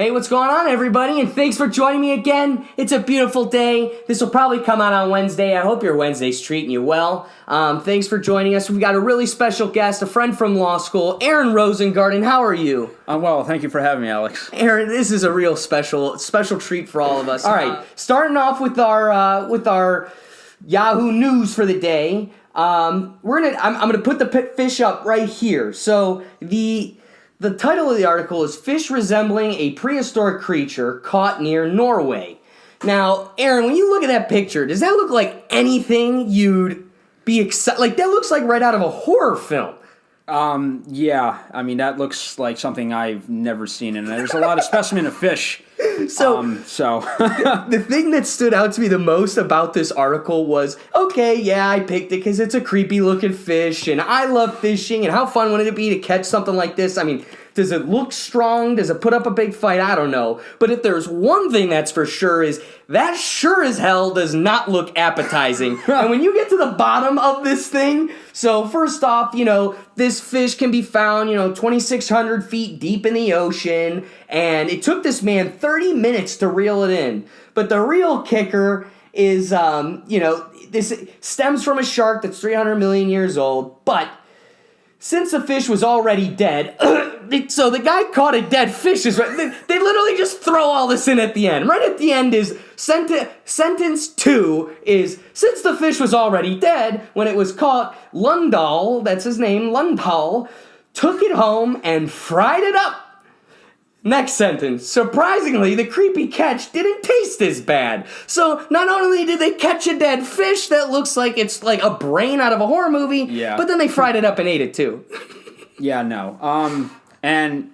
Hey, what's going on, everybody? And thanks for joining me again. It's a beautiful day. This will probably come out on Wednesday. I hope your Wednesday's treating you well. Thanks for joining us. We've got a really special guest, a friend from law school, Aaron Rosengarten. How are you? I'm well. Thank you for having me, Alex. Aaron, this is a real special treat for all of us. All right, starting off with our Yahoo News for the day. I'm gonna put the fish up right here. So the title of the article is "Fish Resembling a Prehistoric Creature Caught Near Norway." Now, Aaron, when you look at that picture, does that look like anything you'd be excited? Like, that looks like right out of a horror film. Yeah. I mean, that looks like something I've never seen, and there's a lot of specimen of fish. So the thing that stood out to me the most about this article was, okay, yeah, I picked it because it's a creepy looking fish, and I love fishing, and how fun would it be to catch something like this? I mean, does it look strong? Does it put up a big fight? I don't know. But if there's one thing that's for sure is that sure as hell does not look appetizing. And when you get to the bottom of this thing, so first off, this fish can be found, 2,600 feet deep in the ocean, and it took this man 30 minutes to reel it in. But the real kicker is, this stems from a shark that's 300 million years old, but since the fish was already dead, so the guy caught a dead fish. They literally just throw all this in at the end. Right at the end is sentence 2 is, since the fish was already dead when it was caught, Lundahl, that's his name, Lundahl, took it home and fried it up. Next sentence. Surprisingly, the creepy catch didn't taste as bad. So not only did they catch a dead fish that looks like it's like a brain out of a horror movie, but then they fried it up and ate it too. Yeah, no. And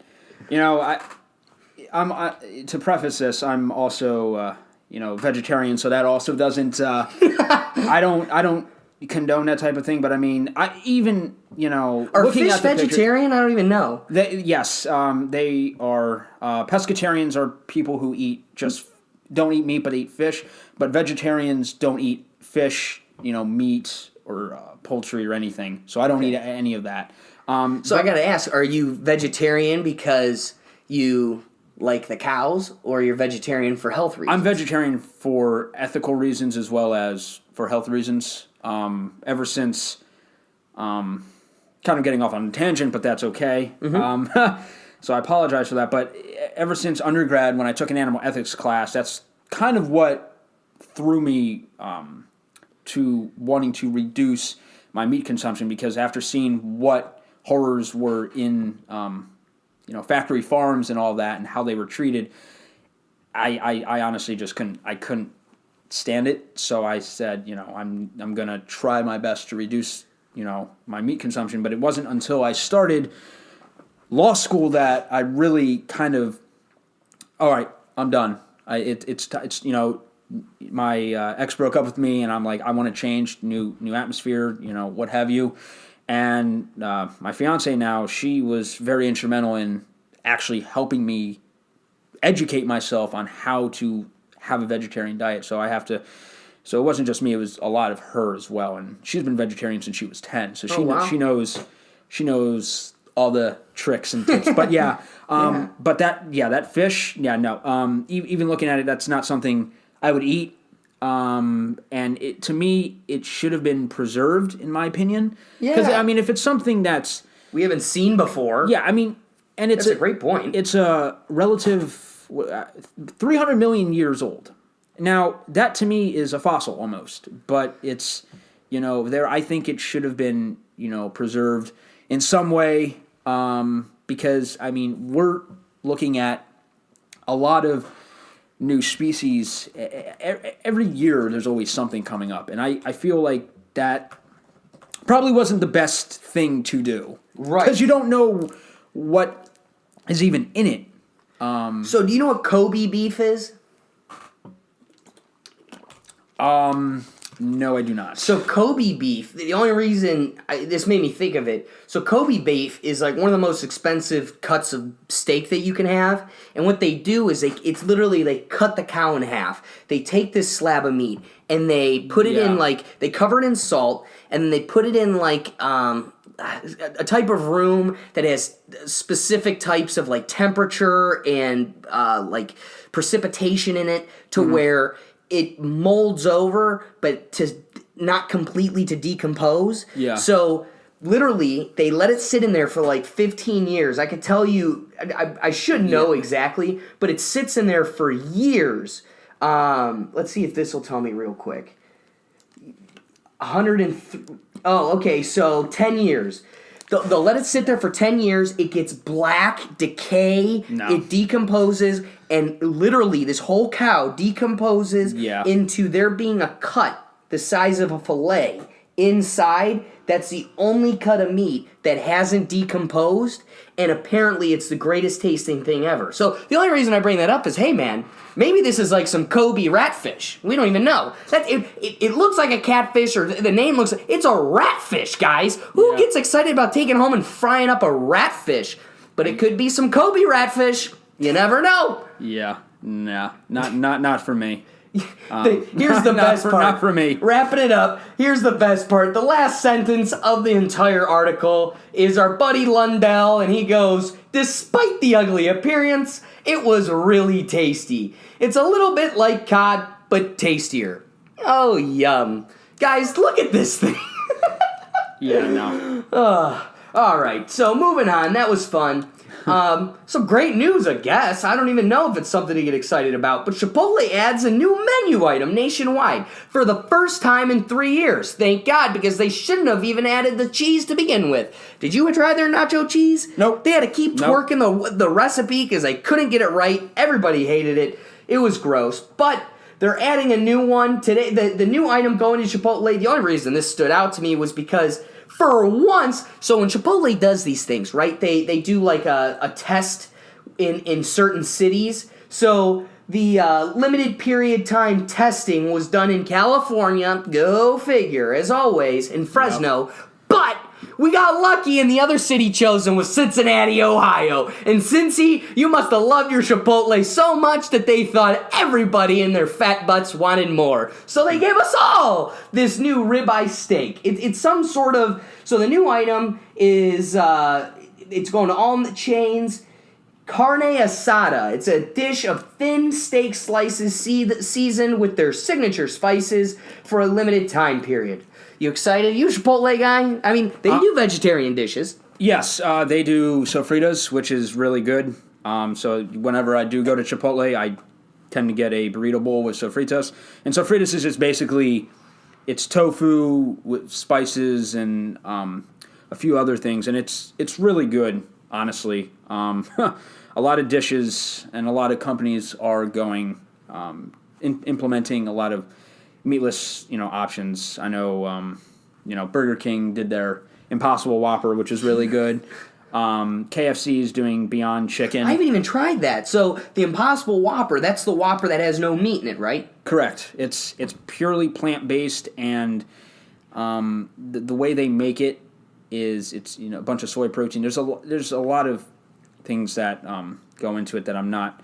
to preface this, I'm also vegetarian, so that also doesn't. I don't condone that type of thing, but I mean, are fish vegetarian? I don't even know. Yes, they are. Pescatarians are people who don't eat meat but eat fish, but vegetarians don't eat fish, meat or poultry or anything. So I don't eat any of that. So I gotta ask, are you vegetarian because you like the cows, or you're vegetarian for health reasons? I'm vegetarian for ethical reasons as well as for health reasons. Ever since, kind of getting off on a tangent, but that's okay. Mm-hmm. So I apologize for that. But ever since undergrad, when I took an animal ethics class, that's kind of what threw me to wanting to reduce my meat consumption, because after seeing what horrors were in factory farms and all that and how they were treated, I honestly just couldn't stand it. So I said, I'm going to try my best to reduce, my meat consumption. But it wasn't until I started law school that I really kind of, all right, I'm done. My ex broke up with me, and I'm like, I want to change, new atmosphere, what have you. And my fiance now, she was very instrumental in actually helping me educate myself on how to have a vegetarian diet. So it wasn't just me, it was a lot of her as well. And she's been vegetarian since she was 10. So she knows all the tricks and tips. But but that fish, no. Even looking at it, that's not something I would eat. And to me, it should have been preserved, in my opinion. Yeah. Because, I mean, if it's something that's we haven't seen before. Yeah, I mean, and it's a great point. It's a relative 300 million years old. Now, that to me is a fossil almost, but it's, I think it should have been, preserved in some way, because, I mean, we're looking at a lot of new species. Every year there's always something coming up, and I feel like that probably wasn't the best thing to do. Right. Because you don't know what is even in it. So do you know what Kobe beef is? No, I do not. So Kobe beef, the only reason this made me think of it, so Kobe beef is like one of the most expensive cuts of steak that you can have. And what they do is they cut the cow in half. They take this slab of meat and they put it in they cover it in salt, and then they put it in a type of room that has specific types of like temperature and like precipitation in it to where it molds over, but to not completely to decompose. Yeah. So literally, they let it sit in there for like 15 years. I could tell you, I should know exactly, but it sits in there for years. Let's see if this will tell me real quick. 103. Oh, okay, so 10 years. They'll let it sit there for 10 years. It gets black, decay, it decomposes, and literally this whole cow decomposes into there being a cut the size of a fillet inside. That's the only cut of meat that hasn't decomposed, and apparently it's the greatest tasting thing ever. So the only reason I bring that up is, hey man, maybe this is like some Kobe ratfish. We don't even know. It looks like a catfish, or the name looks like, it's a ratfish, guys. Who gets excited about taking home and frying up a ratfish? But it could be some Kobe ratfish. You never know. Yeah, nah, not for me. Here's the best part. Not for me. Wrapping it up, here's the best part. The last sentence of the entire article is our buddy Lundell, and he goes, despite the ugly appearance, it was really tasty. It's a little bit like cod, but tastier. Oh, yum. Guys, look at this thing. Yeah, no. All right, so moving on. That was fun. Some great news, I guess. I don't even know if it's something to get excited about, but Chipotle adds a new menu item nationwide for the first time in 3 years. Thank God, because they shouldn't have even added the cheese to begin with. Did you try their nacho cheese? Nope. They had to keep twerking the recipe because they couldn't get it right. Everybody hated it. It was gross, but they're adding a new one today. The new item going to Chipotle, the only reason this stood out to me was because for once, so when Chipotle does these things, right, they do like a test in certain cities. So the limited period time testing was done in California, go figure, as always, in Fresno, but we got lucky and the other city chosen was Cincinnati, Ohio. And Cincy, you must have loved your Chipotle so much that they thought everybody in their fat butts wanted more. So they gave us all this new ribeye steak. It's some sort of, so the new item is, it's going to all the chains. Carne asada. It's a dish of thin steak slices seasoned with their signature spices for a limited time period. You excited? You a Chipotle guy? I mean, they do vegetarian dishes. Yes, they do sofritas, which is really good. So whenever I do go to Chipotle, I tend to get a burrito bowl with sofritas. And sofritas is just basically, it's tofu with spices and a few other things, and it's really good, honestly. A lot of dishes and a lot of companies are going implementing a lot of meatless, options. I know, Burger King did their Impossible Whopper, which is really good. KFC is doing Beyond Chicken. I haven't even tried that. So the Impossible Whopper, that's the Whopper that has no meat in it, right? Correct. It's purely plant-based, and the way they make it is it's a bunch of soy protein. There's a lot of things that go into it that I'm not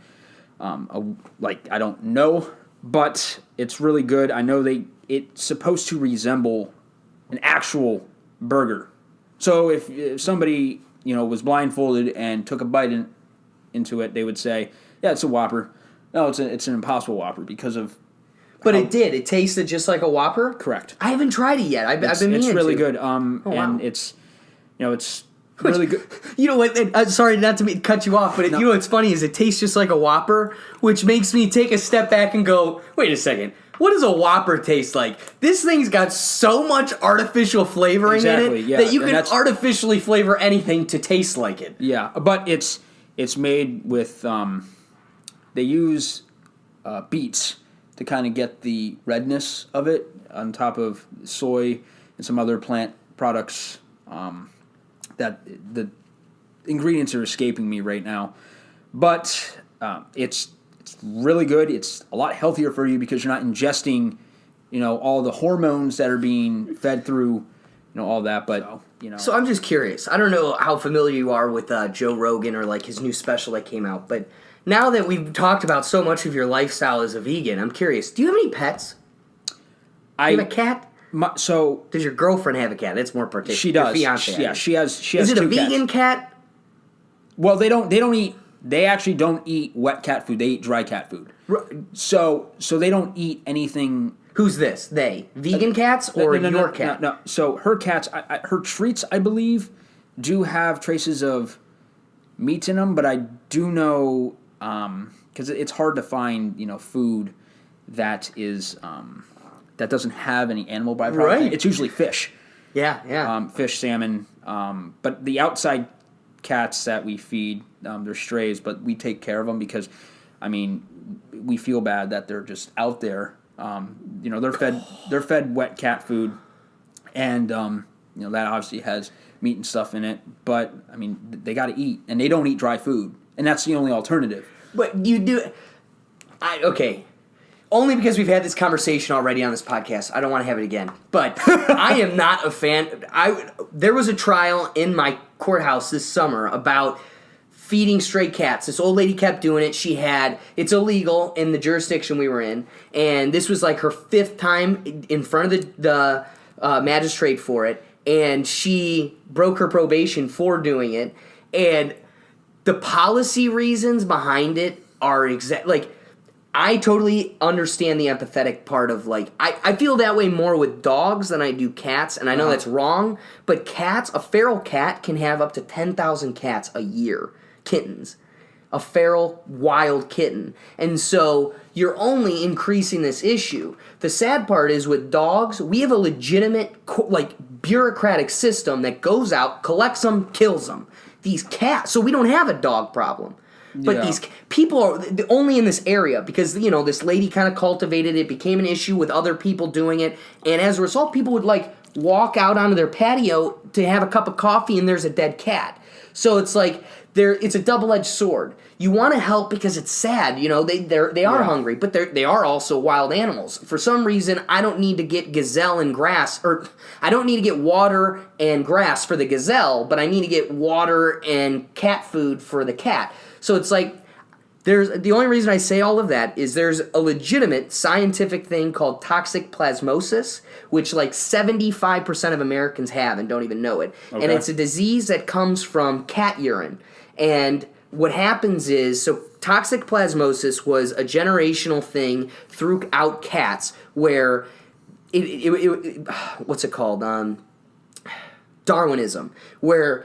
I don't know, but it's really good. I know it's supposed to resemble an actual burger. So if somebody was blindfolded and took a bite into it, they would say, "Yeah, it's a Whopper." No, it's an Impossible Whopper because of. But it did. It tasted just like a Whopper. Correct. I haven't tried it yet. I've been meaning to. It's really good. Wow. And it's really good. You know what? Sorry not to cut you off, but you know what's funny is it tastes just like a Whopper, which makes me take a step back and go, wait a second. What does a Whopper taste like? This thing's got so much artificial flavoring in it that you can artificially flavor anything to taste like it. Yeah, but it's made with they use beets to kind of get the redness of it on top of soy and some other plant products. That the ingredients are escaping me right now, but it's really good. It's a lot healthier for you because you're not ingesting, all the hormones that are being fed through, all that. But So I'm just curious. I don't know how familiar you are with Joe Rogan or like his new special that came out, but now that we've talked about so much of your lifestyle as a vegan, I'm curious. Do you have any pets? Do you have a cat? So does your girlfriend have a cat? That's more particular. she does. Your fiance. Yeah, she has. Is it a two vegan cats. cat? Well, they don't eat. They actually don't eat wet cat food. They eat dry cat food. So they don't eat anything. Who's this? They vegan cats or your cat? No. So her cats, her treats, I believe, do have traces of meat in them, but I do know because it's hard to find food that is that doesn't have any animal byproduct. Right. It's usually fish. Yeah. Fish, salmon. But the outside cats that we feed, they're strays, but we take care of them because, we feel bad that they're just out there. They're fed wet cat food, and that obviously has meat and stuff in it. But they got to eat, and they don't eat dry food, and that's the only alternative. But you do. Okay. Only because we've had this conversation already on this podcast. I don't want to have it again. But I am not a fan. There was a trial in my courthouse this summer about feeding stray cats. This old lady kept doing it. It's illegal in the jurisdiction we were in. And this was like her 5th time in front of the magistrate for it. And she broke her probation for doing it. And the policy reasons behind it are I totally understand the empathetic part of I feel that way more with dogs than I do cats, and I know that's wrong, but cats, a feral cat can have up to 10,000 cats a year, kittens, a feral wild kitten, and so you're only increasing this issue. The sad part is with dogs, we have a legitimate bureaucratic system that goes out, collects them, kills them. These cats, so we don't have a dog problem. But these people are only in this area because, this lady kind of cultivated it, became an issue with other people doing it, and as a result, people would, walk out onto their patio to have a cup of coffee and there's a dead cat. So it's it's a double-edged sword. You want to help because it's sad, they are hungry, but they are also wild animals. For some reason, I don't need to get gazelle and grass, or I don't need to get water and grass for the gazelle, but I need to get water and cat food for the cat. So it's the only reason I say all of that is there's a legitimate scientific thing called toxic plasmosis, which 75% of Americans have and don't even know it. Okay. And it's a disease that comes from cat urine. And what happens is, so toxic plasmosis was a generational thing throughout cats where what's it called? Darwinism, where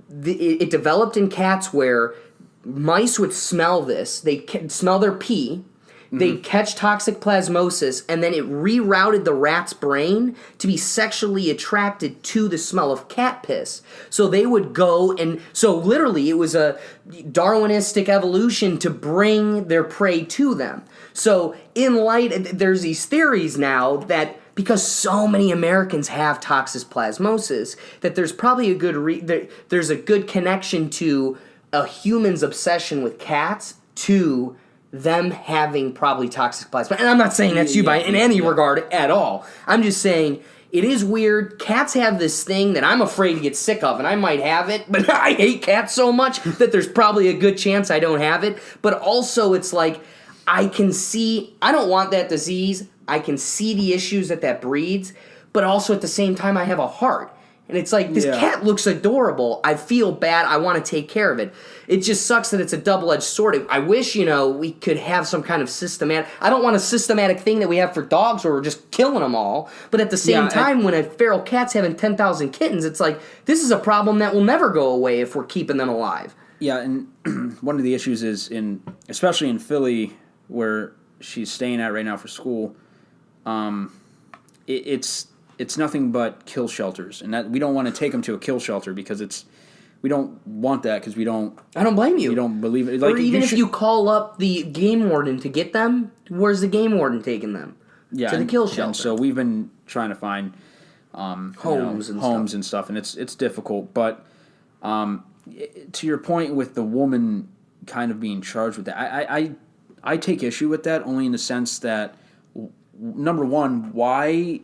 it developed in cats where mice would smell this. They smell their pee. They'd catch toxic plasmosis, and then it rerouted the rat's brain to be sexually attracted to the smell of cat piss. So they would go and... So literally, it was a Darwinistic evolution to bring their prey to them. So in light... There's these theories now that... Because so many Americans have toxic plasmosis, that there's probably a good... There's a good connection to a human's obsession with cats to them having probably toxic plasma. And I'm not saying that's in any regard at all. I'm just saying it is weird. Cats have this thing that I'm afraid to get sick of, and I might have it, but I hate cats so much that there's probably a good chance I don't have it. But also it's I can see, I don't want that disease. I can see the issues that breeds, but also at the same time I have a heart. And it's this cat looks adorable. I feel bad. I want to take care of it. It just sucks that it's a double-edged sword. I wish, we could have some kind of systematic... I don't want a systematic thing that we have for dogs where we're just killing them all. But at the same time, when a feral cat's having 10,000 kittens, it's this is a problem that will never go away if we're keeping them alive. Yeah, and one of the issues is, especially in Philly, where she's staying at right now for school, it's nothing but kill shelters, and that we don't want to take them to a kill shelter because we don't want that because we don't. I don't blame you. We don't believe it. Or even if you call up the game warden to get them, where's the game warden taking them? Yeah, to the kill shelter. And so we've been trying to find homes and stuff, and it's difficult. But to your point with the woman kind of being charged with that, I take issue with that only in the sense that number one, why.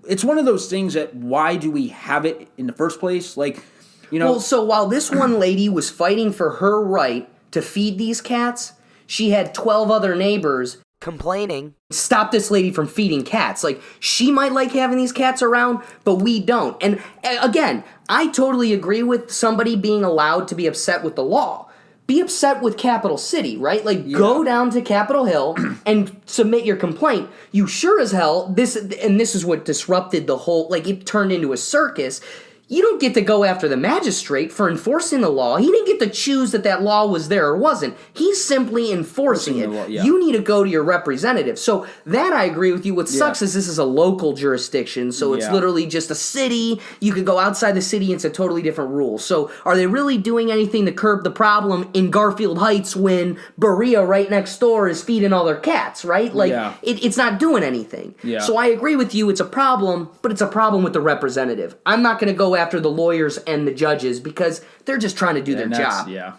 It's one of those things that why do we have it in the first place? Well, so while this one lady was fighting for her right to feed these cats, she had 12 other neighbors complaining. Stop this lady from feeding cats. Like, she might like having these cats around, but we don't. And again, I totally agree with somebody being allowed to be upset with the law. Be upset with Capital City, right? Like, go down to Capitol Hill and submit your complaint. You sure as hell, this is what disrupted the whole, like, it turned into a circus. You don't get to go after the magistrate for enforcing the law. He didn't get to choose that law was there or wasn't. He's simply enforcing it. Law, yeah. You need to go to your representative. So that I agree with you. What sucks is this is a local jurisdiction, so it's literally just a city. You could go outside the city and it's a totally different rule. So are they really doing anything to curb the problem in Garfield Heights when Berea right next door is feeding all their cats, right? Like, it's not doing anything. Yeah. So I agree with you. It's a problem, but it's a problem with the representative. I'm not going to go after the lawyers and the judges because they're just trying to do their job. Yeah.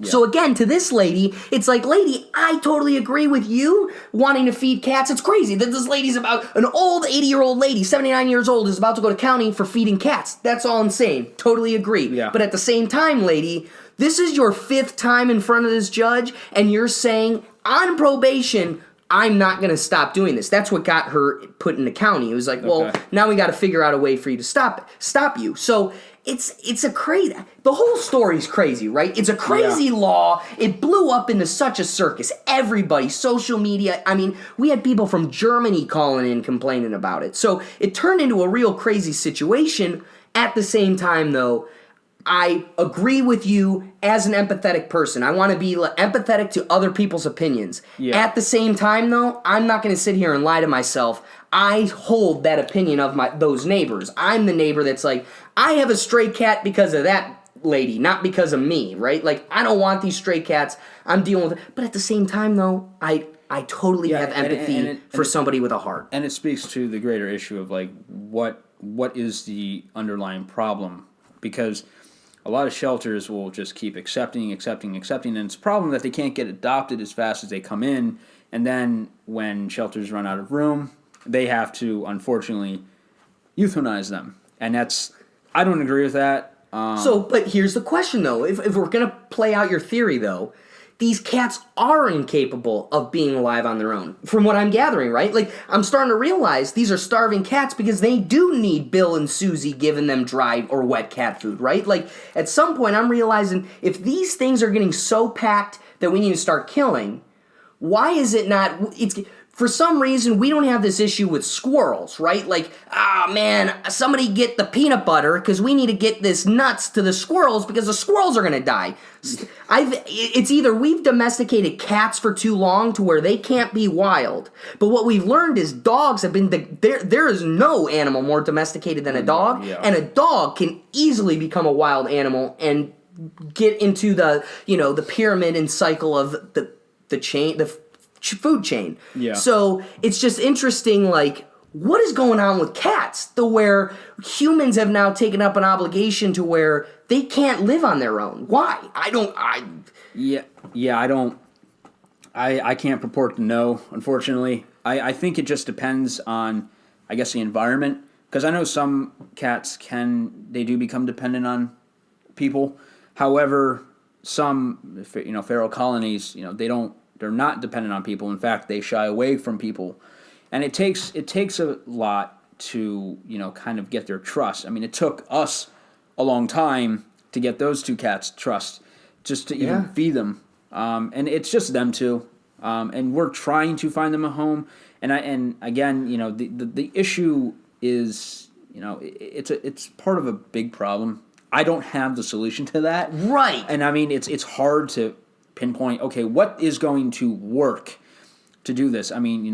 So again, to this lady, it's like, lady, I totally agree with you wanting to feed cats. It's crazy that this lady's about an old 80-year-old lady, 79 years old, is about to go to county for feeding cats. That's all insane. Totally agree. Yeah. But at the same time, lady, this is your 5th time in front of this judge, and you're saying, on probation, I'm not going to stop doing this. That's what got her put in the county. It was like, well, now we got to figure out a way for you to stop you. So it's a crazy, the whole story's crazy, right? It's a crazy law. It blew up into such a circus. Everybody, social media. I mean, we had people from Germany calling in complaining about it. So it turned into a real crazy situation. At the same time, though, I agree with you as an empathetic person. I want to be empathetic to other people's opinions. Yeah. At the same time, though, I'm not going to sit here and lie to myself. I hold that opinion of those neighbors. I'm the neighbor that's like, I have a stray cat because of that lady, not because of me, right? Like, I don't want these stray cats. I'm dealing with it. But at the same time, though, I totally have empathy for somebody with a heart. And it speaks to the greater issue of, like, what is the underlying problem? Because a lot of shelters will just keep accepting, and it's a problem that they can't get adopted as fast as they come in, and then when shelters run out of room, they have to, unfortunately, euthanize them. And I don't agree with that. But here's the question, though. If we're going to play out your theory, though, these cats are incapable of being alive on their own, from what I'm gathering, right? Like, I'm starting to realize these are starving cats because they do need Bill and Susie giving them dry or wet cat food, right? Like, at some point, I'm realizing if these things are getting so packed that we need to start killing, why is it not... For some reason, we don't have this issue with squirrels, right? Like, man, somebody get the peanut butter because we need to get this nuts to the squirrels because the squirrels are going to die. It's either we've domesticated cats for too long to where they can't be wild, but what we've learned is dogs have been... There is no animal more domesticated than a dog, and a dog can easily become a wild animal and get into the pyramid and cycle of the chain, the food chain. Yeah. So it's just interesting, like, what is going on with cats to where humans have now taken up an obligation to where they can't live on their own? Why? I can't purport to know, unfortunately. I think it just depends on, I guess, the environment. Because I know some cats they do become dependent on people. However, some, feral colonies, they're not dependent on people. In fact, they shy away from people. And it takes a lot to, kind of get their trust. I mean, it took us a long time to get those two cats' trust just to even feed them. And it's just them two. And we're trying to find them a home. And again, the issue is, it's part of a big problem. I don't have the solution to that. Right. And I mean, it's hard to pinpoint, okay, what is going to work to do this? I mean,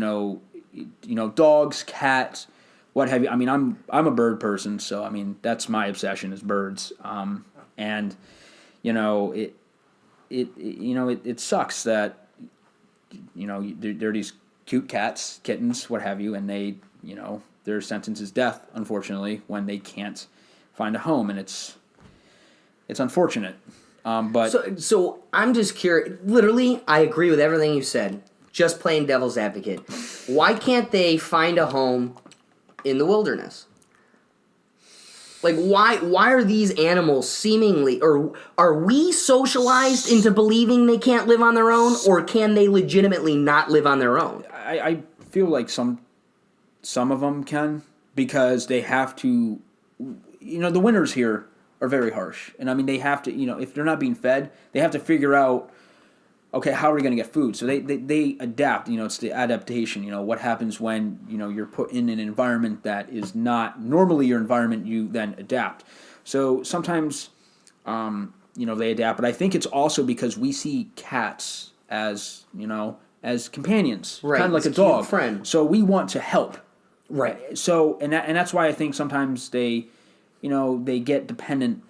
dogs, cats, what have you. I mean, I'm a bird person, so I mean, that's my obsession is birds. And it sucks that there are these cute cats, kittens, what have you, and they, their sentence is death, unfortunately, when they can't find a home, and it's unfortunate. But so I'm just curious. Literally, I agree with everything you said. Just playing devil's advocate. Why can't they find a home in the wilderness? Like, why are these animals seemingly, or are we socialized into believing they can't live on their own, or can they legitimately not live on their own? I feel like some of them can, because they have to, the winters here are very harsh. And I mean, they have to, if they're not being fed, they have to figure out, okay, how are we going to get food? So they adapt, it's the adaptation, what happens when, you're put in an environment that is not normally your environment, you then adapt. So sometimes, they adapt, but I think it's also because we see cats as, as companions, right, kind of like it's a dog. cute friend. So we want to help. Right. So, and that's why I think sometimes they get dependent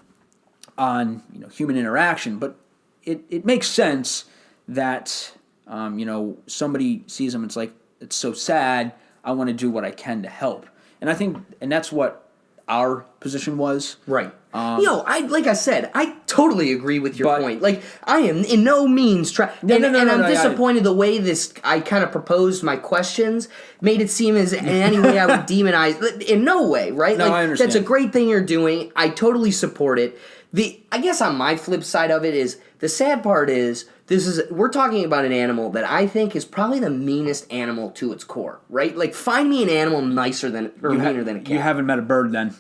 on, human interaction, but it makes sense that, somebody sees them, it's like, it's so sad, I want to do what I can to help. And I think, and that's what our position was. Right. Like I said, I totally agree with your point. Like, I am in no means and I'm disappointed the way I kind of proposed my questions made it seem as in any way I would demonize. In no way, right? No, like, I understand. That's a great thing you're doing. I totally support it. I guess on my flip side of it is, the sad part is, we're talking about an animal that I think is probably the meanest animal to its core, right? Like, find me an animal meaner than a cat. You haven't met a bird then.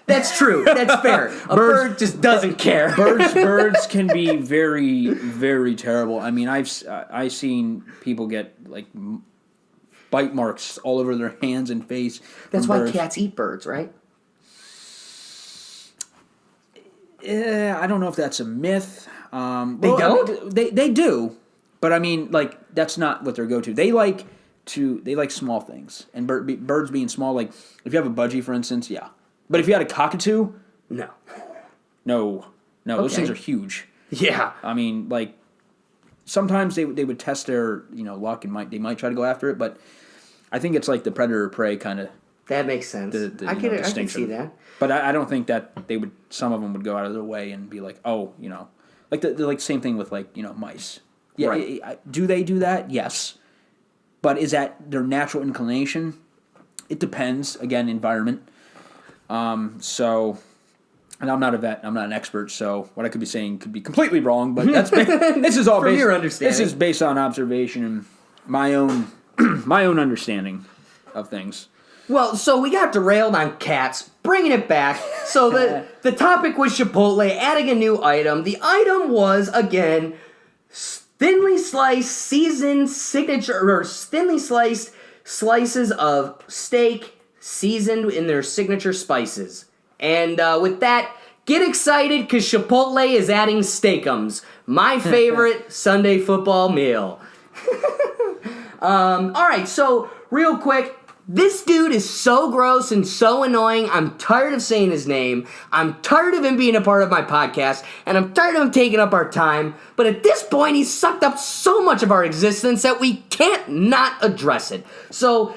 That's true. That's fair. A bird just doesn't care. Birds can be very, very terrible. I mean, I've seen people get like bite marks all over their hands and face. That's why cats eat birds, right? I don't know if that's a myth. They don't? They do, but I mean, like, that's not what their go-to. They like small things, and birds being small. Like, if you have a budgie, for instance, yeah. But if you had a cockatoo, no, those things are huge. Yeah, I mean, like, sometimes they would test their luck and they might try to go after it, but I think it's like the predator prey kind of. That makes sense. I can see that. But I don't think that some of them would go out of their way and be like, oh, like the same thing with like, mice. Yeah, right. Do they do that? Yes. But is that their natural inclination? It depends. Again, environment. So, and I'm not a vet. I'm not an expert. So what I could be saying could be completely wrong. But this is all from your understanding. This is based on observation and my own understanding of things. Well, so we got derailed on cats, bringing it back. So the topic was Chipotle, adding a new item. The item was, again, thinly sliced, seasoned thinly sliced slices of steak seasoned in their signature spices. And with that, get excited because Chipotle is adding steakums, my favorite Sunday football meal. All right, so real quick. This dude is so gross and so annoying. I'm tired of saying his name. I'm tired of him being a part of my podcast. And I'm tired of him taking up our time. But at this point, he's sucked up so much of our existence that we can't not address it. So,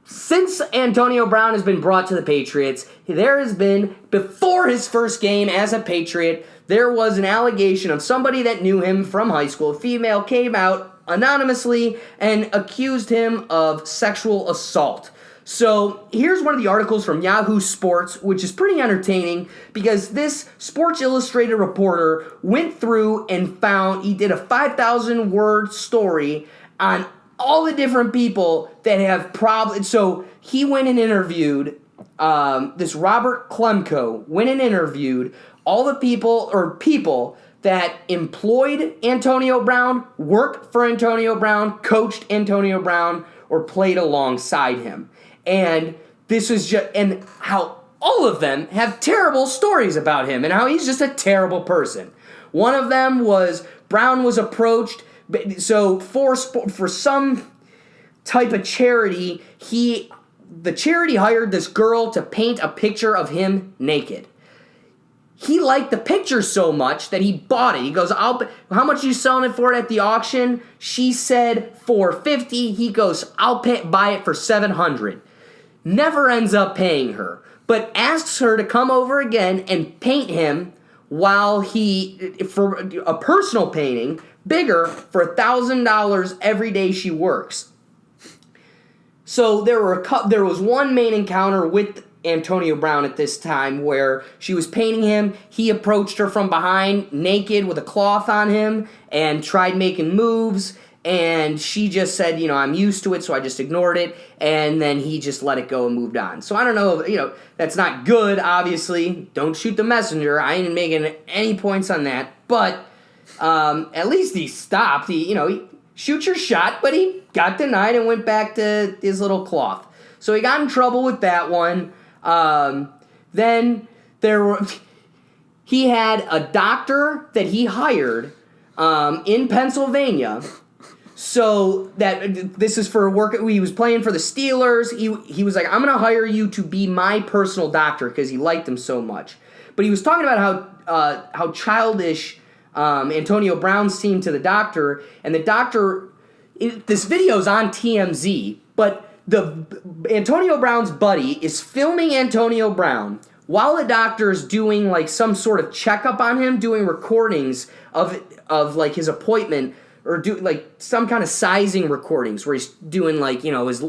since Antonio Brown has been brought to the Patriots, there has been, before his first game as a Patriot, there was an allegation of somebody that knew him from high school. A female came out anonymously and accused him of sexual assault. So here's one of the articles from Yahoo Sports, which is pretty entertaining because this Sports Illustrated reporter went through and he did a 5,000 word story on all the different people that have problems. So he went and interviewed, this Robert Klemko went and interviewed all the people that employed Antonio Brown, worked for Antonio Brown, coached Antonio Brown, or played alongside him. And this was and how all of them have terrible stories about him and how he's just a terrible person. One of them was Brown was approached, so for some type of charity, the charity hired this girl to paint a picture of him naked. He liked the picture so much that he bought it. He goes, how much are you selling it for at the auction? She said $450. He goes, I'll buy it for $700. Never ends up paying her, but asks her to come over again and paint him for a personal painting, bigger, for $1,000 every day she works. So there was one main encounter with Antonio Brown at this time where she was painting him. He approached her from behind, naked, with a cloth on him, and tried making moves. And she just said, I'm used to it, so I just ignored it. And then he just let it go and moved on. So I don't know, that's not good, obviously. Don't shoot the messenger. I ain't making any points on that. But at least he stopped. He shoot your shot, but he got denied and went back to his little cloth. So he got in trouble with that one. Then he had a doctor that he hired in Pennsylvania. So this is for work. He was playing for the Steelers. He was like, I'm going to hire you to be my personal doctor because he liked him so much. But he was talking about how childish Antonio Brown seemed to the doctor, and the doctor. This video's on TMZ, but Antonio Brown's buddy is filming Antonio Brown while the doctor's doing like some sort of checkup on him, doing recordings of like his appointment. Or do like some kind of sizing recordings where he's doing like, his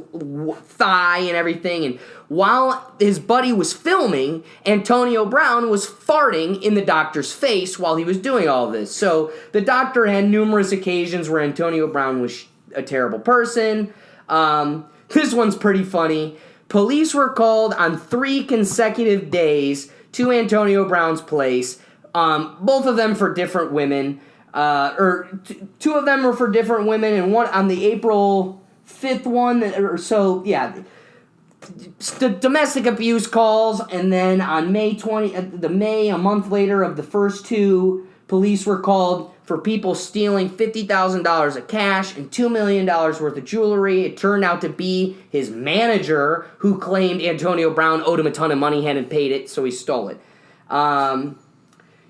thigh and everything. And while his buddy was filming, Antonio Brown was farting in the doctor's face while he was doing all this. So the doctor had numerous occasions where Antonio Brown was a terrible person. This one's pretty funny. Police were called on 3 consecutive days to Antonio Brown's place, both of them for different women. Two of them were for different women, and one on the April 5th one, or so, yeah, domestic abuse calls, and then on May 20, a month later of the first 2, police were called for people stealing $50,000 of cash and $2 million worth of jewelry. It turned out to be his manager who claimed Antonio Brown owed him a ton of money, hadn't paid it, so he stole it.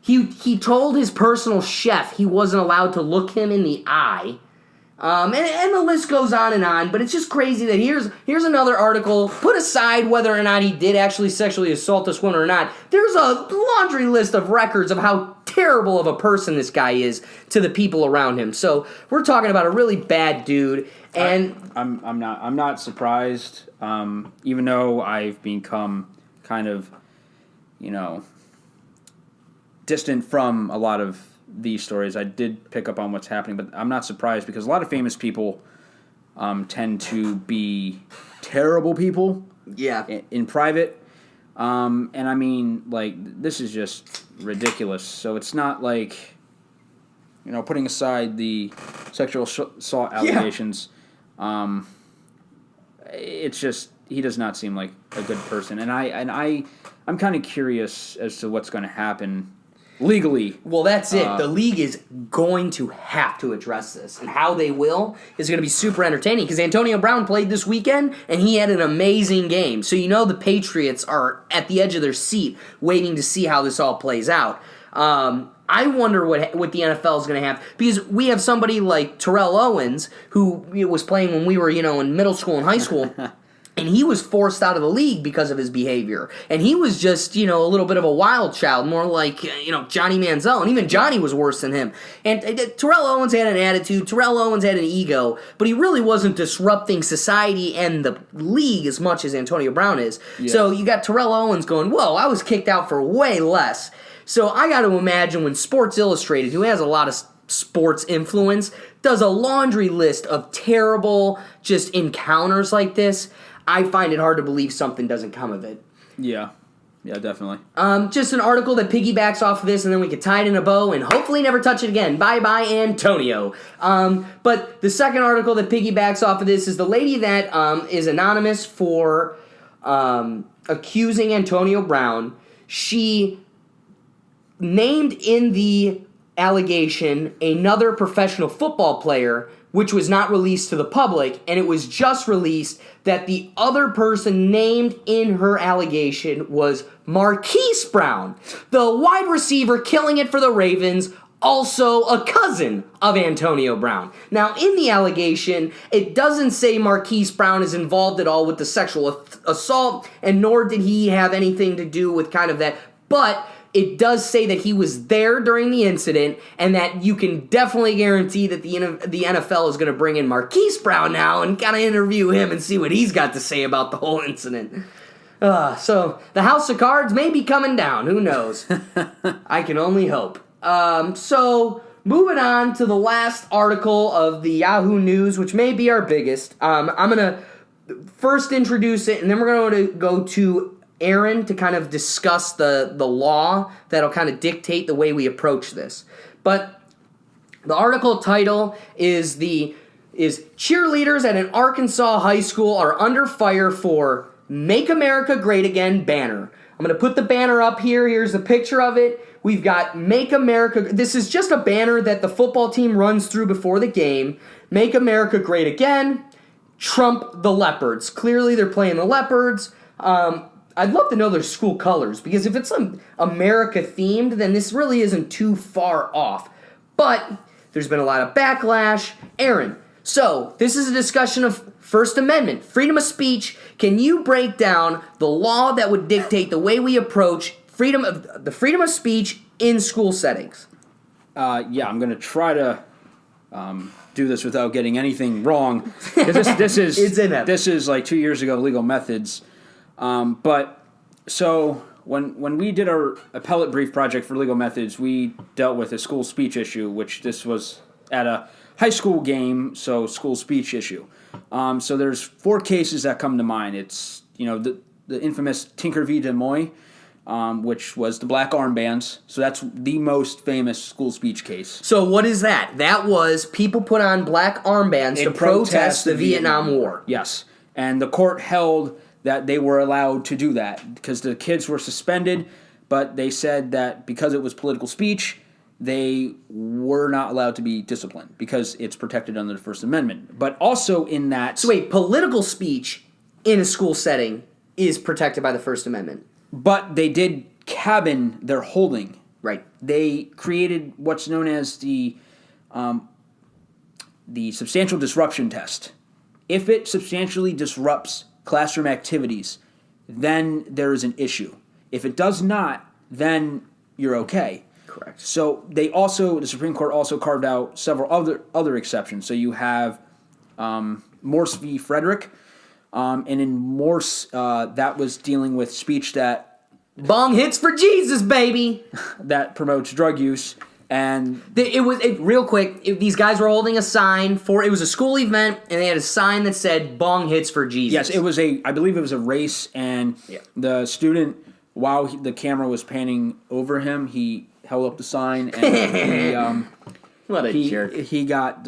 He told his personal chef he wasn't allowed to look him in the eye. And the list goes on, but it's just crazy that here's another article. Put aside whether or not he did actually sexually assault this woman or not, there's a laundry list of records of how terrible of a person this guy is to the people around him. So we're talking about a really bad dude. And I'm not surprised, even though I've become kind of, distant from a lot of these stories. I did pick up on what's happening, but I'm not surprised because a lot of famous people tend to be terrible people. Yeah. In private. And I mean, like, this is just ridiculous. So it's not like, putting aside the sexual assault allegations, it's just, he does not seem like a good person. And I'm kind of curious as to what's going to happen legally. Well, that's it. The league is going to have to address this. And how they will is going to be super entertaining because Antonio Brown played this weekend and he had an amazing game. So the Patriots are at the edge of their seat waiting to see how this all plays out. I wonder what the NFL is going to have because we have somebody like Terrell Owens who was playing when we were, in middle school and high school. And he was forced out of the league because of his behavior. And he was just, a little bit of a wild child, more like, Johnny Manziel. And even Johnny was worse than him. And Terrell Owens had an attitude. Terrell Owens had an ego. But he really wasn't disrupting society and the league as much as Antonio Brown is. Yeah. So you got Terrell Owens going, whoa, I was kicked out for way less. So I got to imagine when Sports Illustrated, who has a lot of sports influence, does a laundry list of terrible just encounters like this, I find it hard to believe something doesn't come of it. Yeah, definitely. Just an article that piggybacks off of this, and then we could tie it in a bow and hopefully never touch it again. Bye-bye, Antonio. But the second article that piggybacks off of this is the lady that is anonymous for accusing Antonio Brown. She named in the allegation another professional football player, which was not released to the public, and it was just released that the other person named in her allegation was Marquise Brown, the wide receiver killing it for the Ravens, also a cousin of Antonio Brown. Now, in the allegation, it doesn't say Marquise Brown is involved at all with the sexual assault, and nor did he have anything to do with kind of that, but it does say that he was there during the incident and that you can definitely guarantee that the NFL is going to bring in Marquise Brown now and kind of interview him and see what he's got to say about the whole incident. So the house of cards may be coming down. Who knows? I can only hope. So moving on to the last article of the Yahoo News, which may be our biggest. I'm going to first introduce it, and then we're going to go to Aaron to kind of discuss the law that'll kind of dictate the way we approach this. But the article title is Cheerleaders at an Arkansas high school are under fire for Make America Great Again banner. I'm going to put the banner up here. Here's a picture of it. We've got Make America. This is just a banner that the football team runs through before the game. Make America Great Again. Trump the Leopards. Clearly they're playing the Leopards. I'd love to know their school colors, because if it's America themed, then this really isn't too far off. But there's been a lot of backlash. Aaron, so this is a discussion of First Amendment, freedom of speech. Can you break down the law that would dictate the way we approach freedom of speech in school settings? Yeah, I'm going to try to do this without getting anything wrong, because this is this is like 2 years ago, legal methods. But so when we did our appellate brief project for legal methods, we dealt with a school speech issue, which this was at a high school game, so school speech issue. So there's 4 cases that come to mind. It's, the infamous Tinker v. Des Moines, which was the black armbands. So that's the most famous school speech case. So what is that? That was people put on black armbands to protest the Vietnam War. Yes. And the court held that they were allowed to do that because the kids were suspended, but they said that because it was political speech, they were not allowed to be disciplined because it's protected under the First Amendment. But also in that... So wait, political speech in a school setting is protected by the First Amendment. But they did cabin their holding. Right. They created what's known as the substantial disruption test. If it substantially disrupts classroom activities, then there is an issue. If it does not, then you're okay. Correct. So the Supreme Court also carved out several other exceptions. So you have Morse v. Frederick, and in Morse, that was dealing with speech that bong hits for Jesus, baby, that promotes drug use. And real quick, these guys were holding a sign it was a school event, and they had a sign that said "Bong hits for Jesus." Yes, I believe it was a race, and the student, while the camera was panning over him, he held up the sign, and what a jerk. He got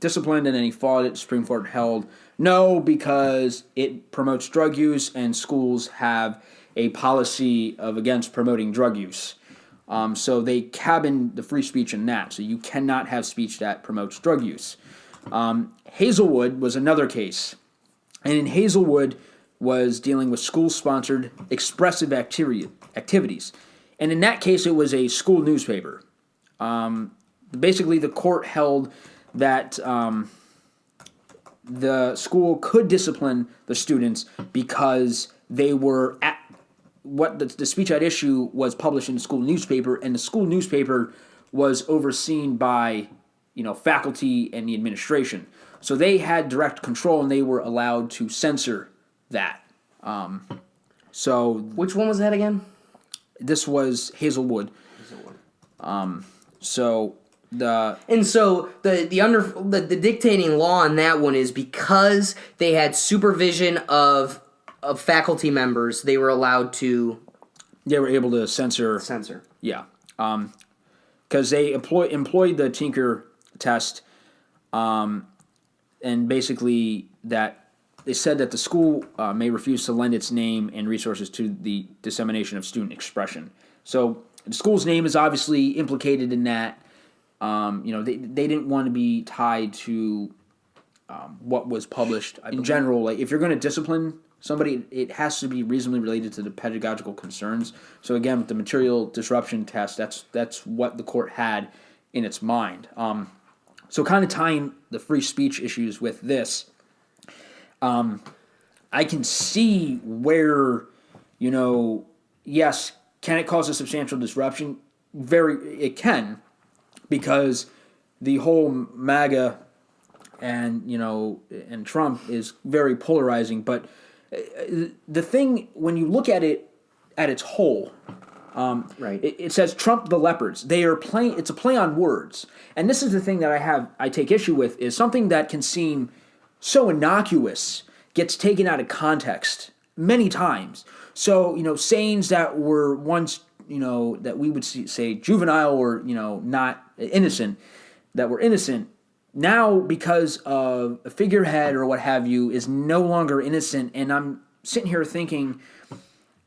disciplined, and then he fought it. The Supreme Court held no, because it promotes drug use, and schools have a policy against promoting drug use. So they cabin the free speech in that. So you cannot have speech that promotes drug use. Hazelwood was another case. And in Hazelwood was dealing with school-sponsored expressive activities. And in that case, it was a school newspaper. Basically, the court held that the school could discipline the students because they were the speech at issue was published in the school newspaper, and the school newspaper was overseen by, faculty and the administration. So they had direct control, and they were allowed to censor that. So which one was that again? This was Hazelwood. So the dictating law on that one is because they had supervision of faculty members, they were allowed to... They were able to censor. Yeah. Because they employed the Tinker test, and basically that they said that the school may refuse to lend its name and resources to the dissemination of student expression. So the school's name is obviously implicated in that. They didn't want to be tied to what was published. In general, like if you're going to discipline somebody, it has to be reasonably related to the pedagogical concerns. So again, with the material disruption test, that's what the court had in its mind. So kind of tying the free speech issues with this, I can see where, yes, can it cause a substantial disruption? It can, because the whole MAGA and Trump is very polarizing. But the thing, when you look at it at its whole, Right. It says Trump the leopards. They are playing. It's a play on words, and this is the thing that I take issue with is something that can seem so innocuous gets taken out of context many times. So sayings that were once that we would say juvenile or not innocent, that were innocent. Now, because of a figurehead or what have you, is no longer innocent, and I'm sitting here thinking,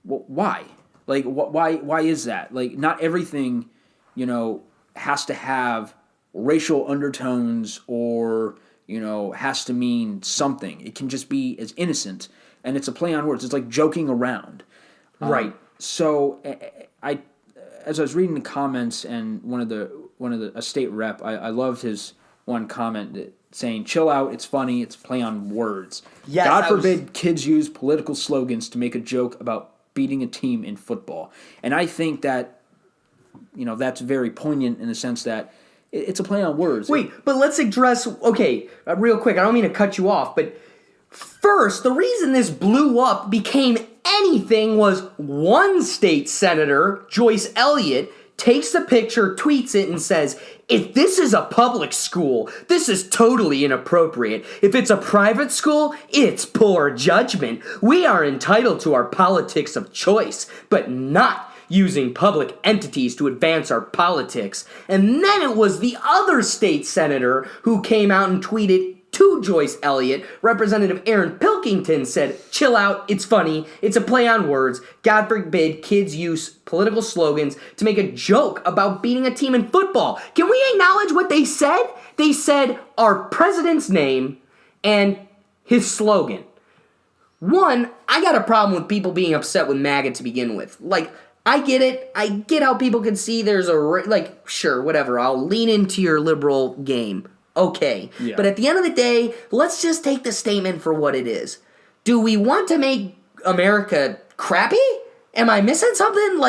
well, why? Like, why is that? Like, not everything, has to have racial undertones or has to mean something. It can just be as innocent, and it's a play on words. It's like joking around, right? So, as I was reading the comments, and a state rep, I loved his one comment saying, "Chill out, it's funny, it's play on words." Yes, God forbid kids use political slogans to make a joke about beating a team in football. And I think that, that's very poignant in the sense that it's a play on words. Wait, but let's address, real quick, I don't mean to cut you off, but first, the reason this blew up, became anything, was one state senator, Joyce Elliott, takes the picture, tweets it, and says, if this is a public school, this is totally inappropriate. If it's a private school, it's poor judgment. We are entitled to our politics of choice, but not using public entities to advance our politics. And then it was the other state senator who came out and tweeted to Joyce Elliott. Representative Aaron Pilkington said, chill out, it's funny, it's a play on words. God forbid kids use political slogans to make a joke about beating a team in football. Can we acknowledge what they said? They said our president's name and his slogan. One, I got a problem with people being upset with MAGA to begin with. Like, I get it. I get how people can see there's sure, whatever, I'll lean into your liberal game. Okay, yeah. But at the end of the day, let's just take the statement for what it is. Do we want to make America crappy? Am I missing something?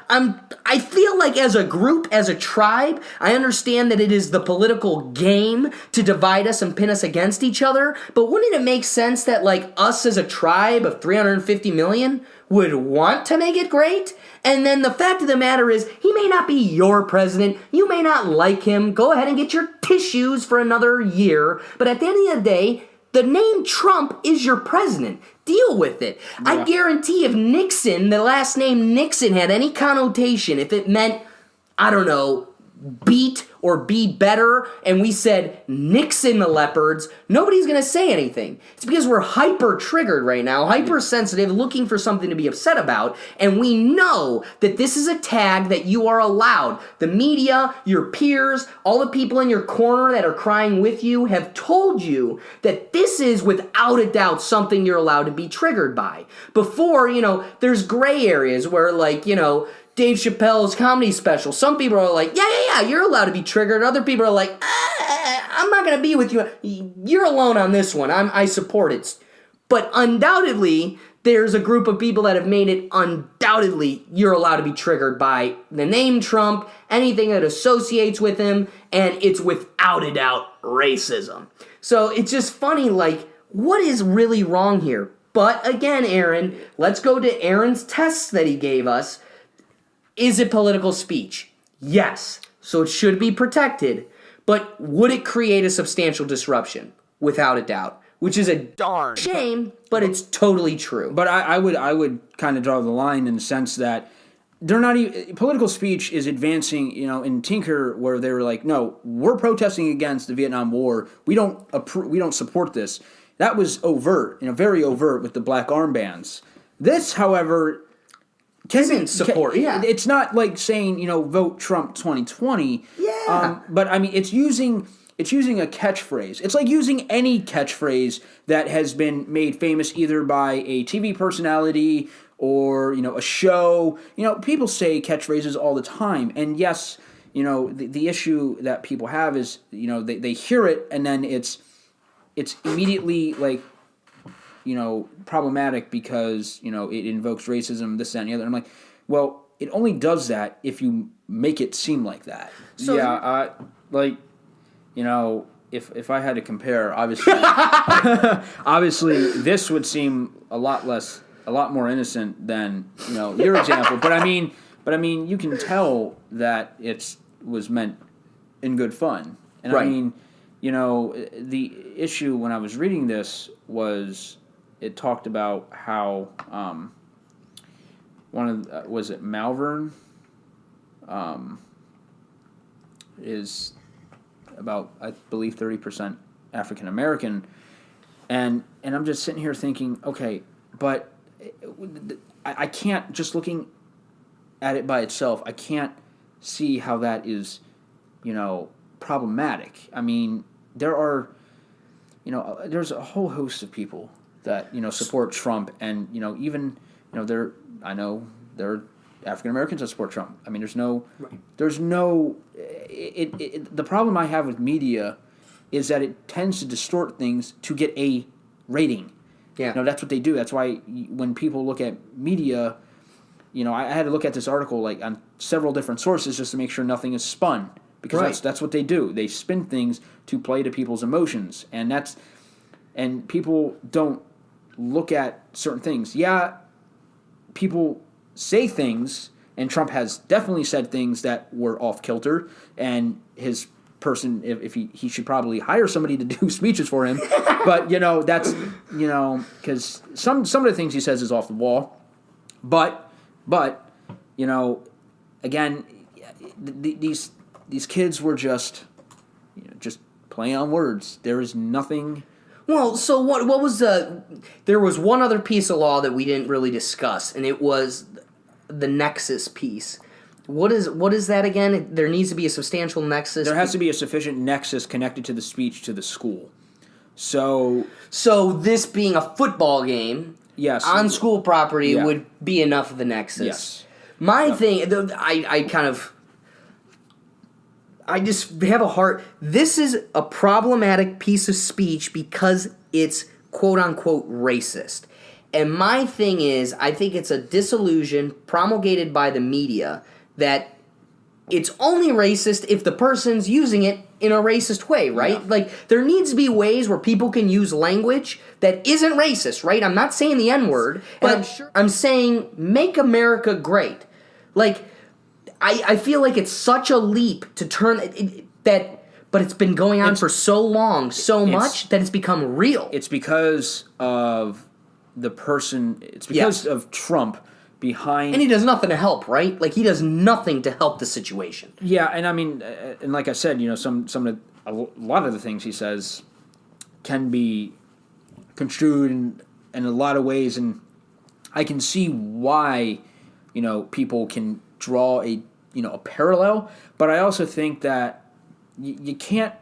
I feel like as a group, as a tribe, I understand that it is the political game to divide us and pin us against each other, but wouldn't it make sense that, us as a tribe of 350 million would want to make it great? And then the fact of the matter is, he may not be your president, you may not like him, go ahead and get your tissues for another year, but at the end of the day, the name Trump is your president. Deal with it. Yeah. I guarantee if Nixon, the last name Nixon, had any connotation, if it meant, I don't know, beat or be better, and we said Nixon the leopards, nobody's going to say anything. It's because we're hyper-triggered right now, hypersensitive, looking for something to be upset about, and we know that this is a tag that you are allowed. The media, your peers, all the people in your corner that are crying with you have told you that this is, without a doubt, something you're allowed to be triggered by. Before, there's gray areas where, Dave Chappelle's comedy special. Some people are like, yeah, you're allowed to be triggered. Other people are like, I'm not going to be with you. You're alone on this one. I support it. But undoubtedly, there's a group of people that have made it undoubtedly you're allowed to be triggered by the name Trump, anything that associates with him, and it's without a doubt racism. So it's just funny, what is really wrong here? But again, Aaron, let's go to Aaron's tests that he gave us. Is it political speech? Yes. So it should be protected. But would it create a substantial disruption? Without a doubt. Which is a darn shame, but it's totally true. But I would kind of draw the line in the sense that they're not even, political speech is advancing, in Tinker, where they were like, no, we're protesting against the Vietnam War. We don't support this. That was overt, very overt with the black armbands. This, however, isn't support. Yeah, it's not like saying vote Trump 2020. Yeah, but I mean it's using a catchphrase. It's like using any catchphrase that has been made famous either by a TV personality or a show. People say catchphrases all the time, and yes, the issue that people have is they hear it and then it's immediately problematic because, it invokes racism, this, that, and the other. I'm like, well, it only does that if you make it seem like that. So yeah, if I had to compare, obviously, obviously this would seem a lot more innocent than, your example. But I mean, But I mean, you can tell that it was meant in good fun. And Right. I mean, you know, the issue when I was reading this was it talked about how was it Malvern is about, I believe, 30% African American, and I'm just sitting here thinking, okay, but I can't, just looking at it by itself, I can't see how that is, you know, problematic. I mean, there's a whole host of people that, you know, support Trump, and, you know, even, you know, there are African Americans that support Trump. I mean, the problem I have with media is that it tends to distort things to get a rating. Yeah. You know, that's what they do. That's why when people look at media, you know, I had to look at this article like on several different sources just to make sure nothing is spun, because Right. that's what they do. They spin things to play to people's emotions, and people don't look at certain things. Yeah, people say things, and Trump has definitely said things that were off kilter, and his person, if he should probably hire somebody to do speeches for him. But, you know, that's, you know, because some of the things he says is off the wall. But you know, again, these kids were just, you know, just playing on words. There is nothing. Well, so what was there was one other piece of law that we didn't really discuss, and it was the nexus piece. What is that again? There needs to be a substantial nexus. There has to be a sufficient nexus connected to the speech to the school. So this being a football game, yes, on school property Yeah. would be enough of a nexus. Yes. My thing, I just have a heart. This is a problematic piece of speech because it's quote-unquote racist. And my thing is, I think it's a disillusion promulgated by the media that it's only racist if the person's using it in a racist way, right? Yeah. Like, there needs to be ways where people can use language that isn't racist, right? I'm not saying the N-word, but I'm saying make America great. Like, I feel like it's such a leap to turn but it's been going on for so long, so much, that it's become real. It's because of the person. It's because of Trump behind. And he does nothing to help, right? Like, he does nothing to help the situation. Yeah, and I mean, and like I said, you know, a lot of the things he says can be construed in a lot of ways, and I can see why, you know, people can draw a parallel, but I also think that you can't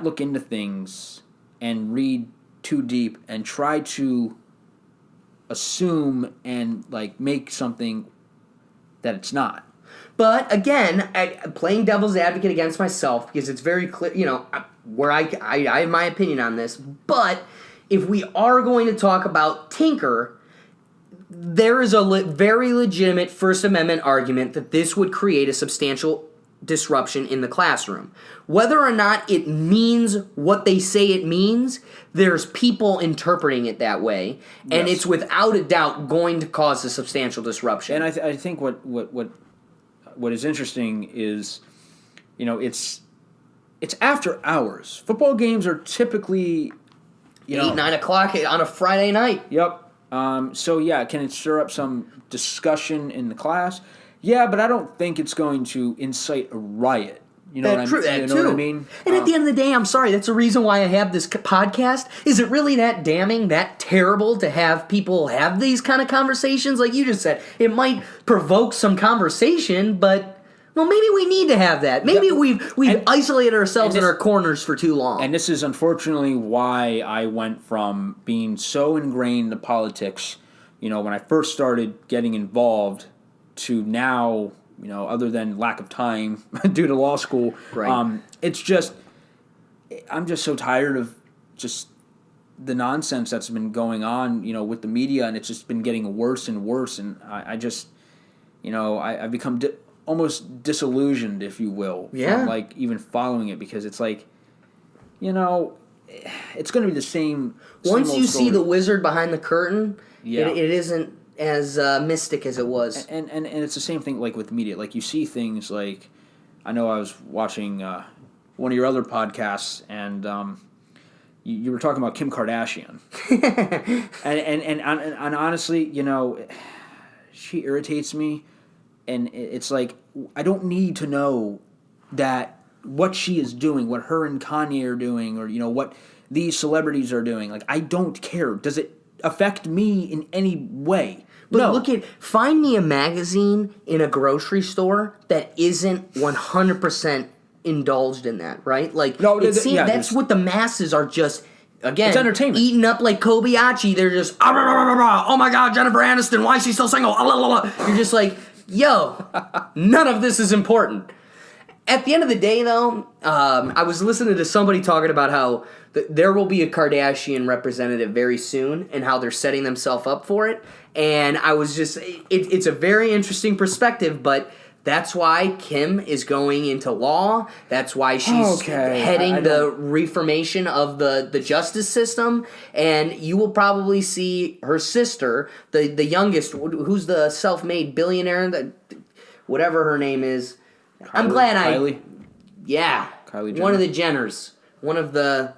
look into things and read too deep and try to assume and like make something that it's not. But again, playing devil's advocate against myself, because it's very clear, you know, where I have my opinion on this. But if we are going to talk about Tinker, there is a very legitimate First Amendment argument that this would create a substantial disruption in the classroom. Whether or not it means what they say it means, there's people interpreting it that way, and Yes. it's without a doubt going to cause a substantial disruption. And I think what is interesting is, you know, it's after hours. Football games are typically, 8, 9 o'clock on a Friday night. Yep. So yeah, can it stir up some discussion in the class? Yeah, but I don't think it's going to incite a riot. You know what I mean? And at the end of the day, I'm sorry, that's the reason why I have this podcast. Is it really that damning, that terrible to have people have these kind of conversations? Like you just said, it might provoke some conversation, but, well, maybe we need to have that. Maybe we've isolated ourselves in our corners for too long. And this is unfortunately why I went from being so ingrained in politics, you know, when I first started getting involved, to now, you know, other than lack of time due to law school, Right. It's just, I'm just so tired of just the nonsense that's been going on, you know, with the media, and it's just been getting worse and worse, and I just, you know, I've become almost disillusioned, if you will, from, like, even following it, because it's like, you know, it's going to be the same Once you old see story. the wizard behind the curtain, Yeah. it isn't as mystic as it was. And it's the same thing like with media. Like you see things like, I know I was watching one of your other podcasts, and you were talking about Kim Kardashian, and honestly, you know, she irritates me, and it's like I don't need to know that what she is doing, what her and Kanye are doing, or you know what these celebrities are doing. Like I don't care. Does it affect me in any way? But no. Find me a magazine in a grocery store that isn't 100% indulged in that, right? Like, no, that's what the masses are just, again, it's entertainment. Eating up like Kobayashi. They're just, oh my God, Jennifer Aniston, why is she still single? You're just like, yo, none of this is important. At the end of the day, though, I was listening to somebody talking about how there will be a Kardashian representative very soon and how they're setting themselves up for it. And I was just, it's a very interesting perspective, but that's why Kim is going into law. That's why she's heading the reformation of the justice system. And you will probably see her sister, the youngest, who's the self-made billionaire, whatever her name is. Kylie? Yeah. Kylie Jenner. One of the Jenners. One of the